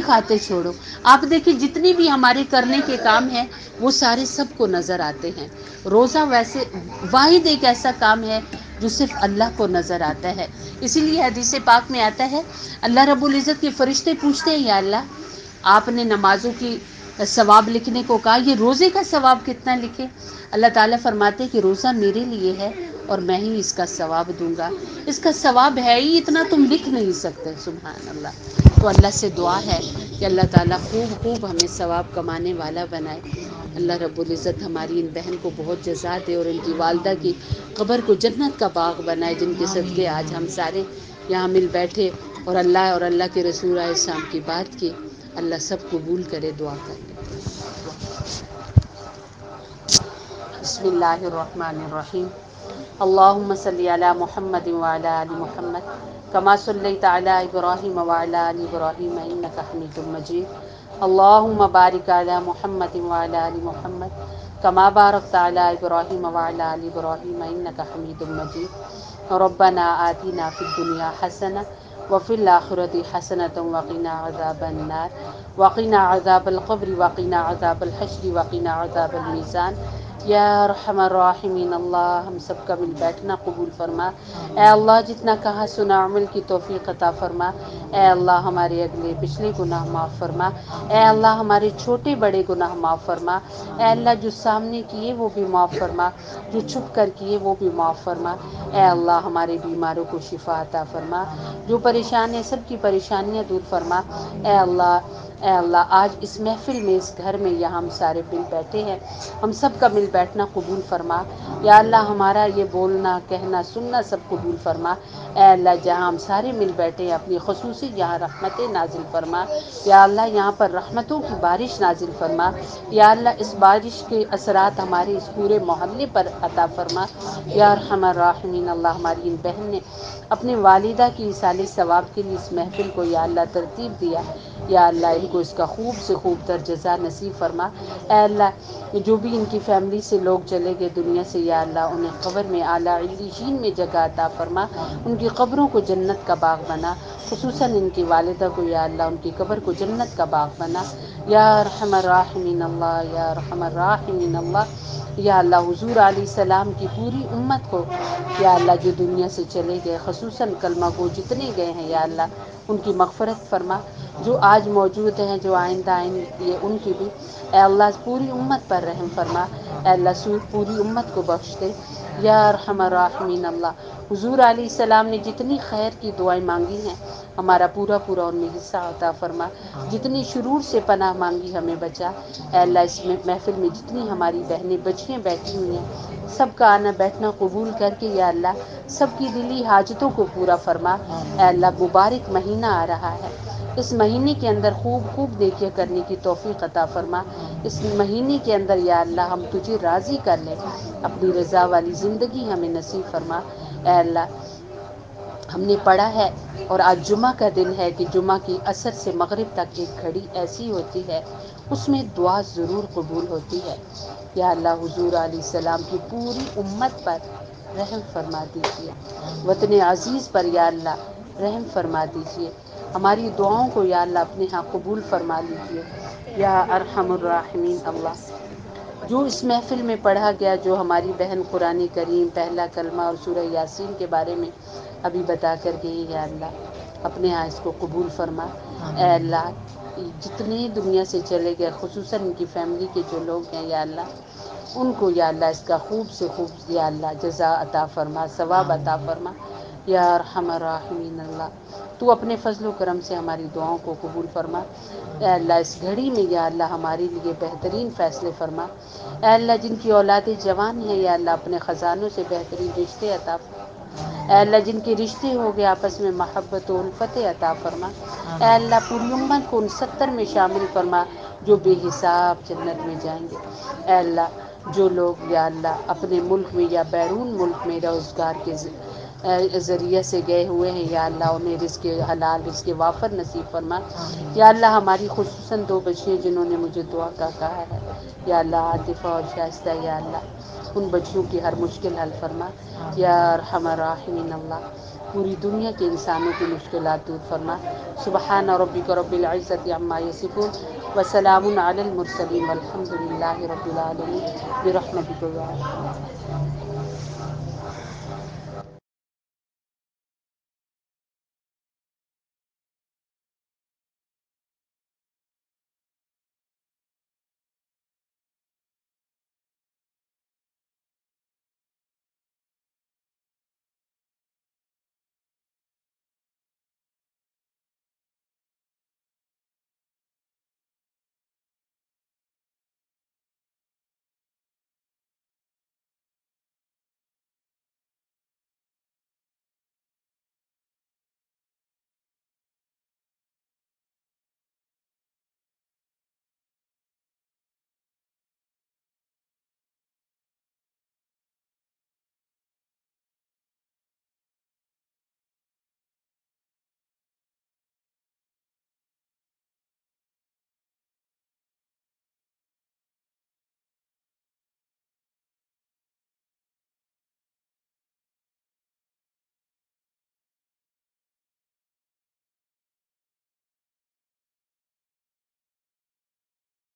خاطر چھوڑو۔ آپ دیکھیں جتنے بھی ہمارے کرنے کے کام ہیں وہ سارے سب کو نظر آتے ہیں۔ روزہ ویسے واحد ایک ایسا کام ہے جو صرف اللہ کو نظر آتا ہے، اسی لیے حدیث پاک میں آتا ہے اللہ رب العزت کے فرشتے پوچھتے ہیں یا اللہ آپ نے نمازوں کی ثواب لکھنے کو کہا، یہ روزے کا ثواب کتنا لکھے؟ اللہ تعالیٰ فرماتے کہ روزہ میرے لیے ہے اور میں ہی اس کا ثواب دوں گا، اس کا ثواب ہے ہی اتنا تم لکھ نہیں سکتے۔ سبحان اللہ۔ تو اللہ سے دعا ہے کہ اللہ تعالیٰ خوب ہمیں ثواب کمانے والا بنائے۔ اللہ رب العزت ہماری ان بہن کو بہت جزا دے اور ان کی والدہ کی قبر کو جنت کا باغ بنائے، جن کے صدقے آج ہم سارے یہاں مل بیٹھے اور اللہ کے رسول علیہ السلام کی بات کی۔ اللہ سب قبول کرے، دعا کرے۔ بسم اللہ الرحمن الرحیم۔ اللہم صلی علی محمد وعلی آل محمد کما صلیت علی ابراہیم وعلی آل ابراہیم انک حمید مجید۔ اللہم بارک علی محمد وعلی آل محمد کما بارکت علی ابراہیم وعلی آل ابراہیم انک حمید مجید۔ ربنا آتنا فی الدنیا حسنہ وفی الآخرۃ حسنۃ وقنا عذاب النار وقنا عذاب القبر وقنا عذاب الحشر وقنا عذاب المیزان۔ یا ارحم الراحمین اللہ ہم سب کا مل بیٹھنا قبول فرما۔ اے اللہ جتنا کہا سنا عمل کی توفیق عطا فرما۔ اے اللہ ہمارے اگلے پچھلے گناہ معاف فرما۔ اے اللہ ہمارے چھوٹے بڑے گناہ معاف فرما۔ اے اللہ جو سامنے کیے وہ بھی معاف فرما، جو چھپ کر کیے وہ بھی معاف فرما۔ اے اللہ ہمارے بیماروں کو شفا عطا فرما، جو پریشان ہیں سب کی پریشانیاں دور فرما۔ اے اللہ اے اللہ آج اس محفل میں اس گھر میں یہاں ہم سارے مل بیٹھے ہیں، ہم سب کا مل بیٹھنا قبول فرما۔ یا اللہ ہمارا یہ بولنا کہنا سننا سب قبول فرما۔ اے اللہ جہاں ہم سارے مل بیٹھے ہیں اپنی خصوصی یہاں رحمتیں نازل فرما۔ یا اللہ یہاں پر رحمتوں کی بارش نازل فرما۔ یا اللہ اس بارش کے اثرات ہمارے اس پورے محلے پر عطا فرما۔ یا ارحم الراحمین اللہ ہماری ان بہن نے اپنے والدہ کی ایصال ثواب کے لیے اس محفل کو یا اللہ ترتیب دیا، یا اللہ ان کو اس کا خوب سے خوب تر جزا نصیب فرما۔ اے اللہ جو بھی ان کی فیملی سے لوگ چلے گئے دنیا سے، یا اللہ انہیں قبر میں اعلیٰ علیشین میں جگہ عطا فرما، ان کی قبروں کو جنت کا باغ بنا، خصوصاً ان کی والدہ کو یا اللہ ان کی قبر کو جنت کا باغ بنا۔ یا ارحم الراحمین اللہ یا ارحم الراحمین اللہ۔ یا اللہ حضور علیہ السلام کی پوری امت کو یا اللہ جو دنیا سے چلے گئے خصوصاً کلمہ گو جتنے گئے ہیں یا اللہ ان کی مغفرت فرما، جو آج موجود ہیں جو آئندہ آئیں گے ان کی بھی اے اللہ پوری امت پر رحم فرما۔ اے اللہ پوری امت کو بخش دے۔ یا ارحم الراحمین اللہ حضور علیہ السلام نے جتنی خیر کی دعائیں مانگی ہیں ہمارا پورا ان میں حصہ عطا فرما، جتنی شرور سے پناہ مانگی ہمیں بچا۔ اے اللہ اس محفل میں جتنی ہماری بہنیں بچیاں بیٹھی ہوئی ہیں سب کا آنا بیٹھنا قبول کر کے یا اللہ سب کی دلی حاجتوں کو پورا فرما۔ اے اللہ مبارک مہینہ آ رہا ہے، اس مہینے کے اندر خوب نیکیاں کرنے کی توفیق عطا فرما۔ اس مہینے کے اندر یا اللہ ہم تجھے راضی کر لیں، اپنی رضا والی زندگی ہمیں نصیب فرما۔ اے اللہ ہم نے پڑھا ہے اور آج جمعہ کا دن ہے کہ جمعہ کی عصر سے مغرب تک ایک گھڑی ایسی ہوتی ہے اس میں دعا ضرور قبول ہوتی ہے۔ یا اللہ حضور علیہ السلام کی پوری امت پر رحم فرما دیجیے، وطن عزیز پر یا اللہ رحم فرما دیجیے، ہماری دعاؤں کو یا اللہ اپنے ہاں قبول فرما لیجیے۔ یا ارحم الراحمین اللہ جو اس محفل میں پڑھا گیا، جو ہماری بہن قرآن کریم پہلا کلمہ اور سورہ یاسین کے بارے میں ابھی بتا کر گئی، یا اللہ اپنے ہاں اس کو قبول فرما۔ اے اللہ جتنے دنیا سے چلے گئے خصوصاً ان کی فیملی کے جو لوگ ہیں یا اللہ ان کو یا اللہ اس کا خوب سے خوب یا اللہ جزا عطا فرما، ثواب عطا فرما۔ یا ارحم الراحمین اللہ تو اپنے فضل و کرم سے ہماری دعاؤں کو قبول فرما۔ اے اللہ اس گھڑی میں یا اللہ ہمارے لیے بہترین فیصلے فرما۔ اے اللہ جن کی اولادیں جوان ہیں یا اللہ اپنے خزانوں سے بہترین رشتے عطا فرما۔ اے اللہ جن کے رشتے ہو گئے آپس میں محبت و الفت عطا فرما۔ اے اللہ پوری امت کو ان 70 میں شامل فرما جو بے حساب جنت میں جائیں گے۔ اے اللہ جو لوگ یا اللہ اپنے ملک میں یا بیرون ملک میں روزگار کے ذریعے سے گئے ہوئے ہیں یا اللہ انہیں رزق حلال رزق وافر نصیب فرما۔ یا اللہ ہماری خصوصاً 2 بچیاں جنہوں نے مجھے دعا کا کہا ہے یا اللہ عاطفہ اور شائستہ، یا اللہ ان بچیوں کی ہر مشکل حل فرما۔ یا ارحم الراحمین اللہ پوری دنیا کے انسانوں کی مشکلات دور فرما۔ سبحان ربک رب العزت عما یصفون وسلام علی المرسلین والحمد للہ رب العالمین برحمتک یا ارحم الراحمین۔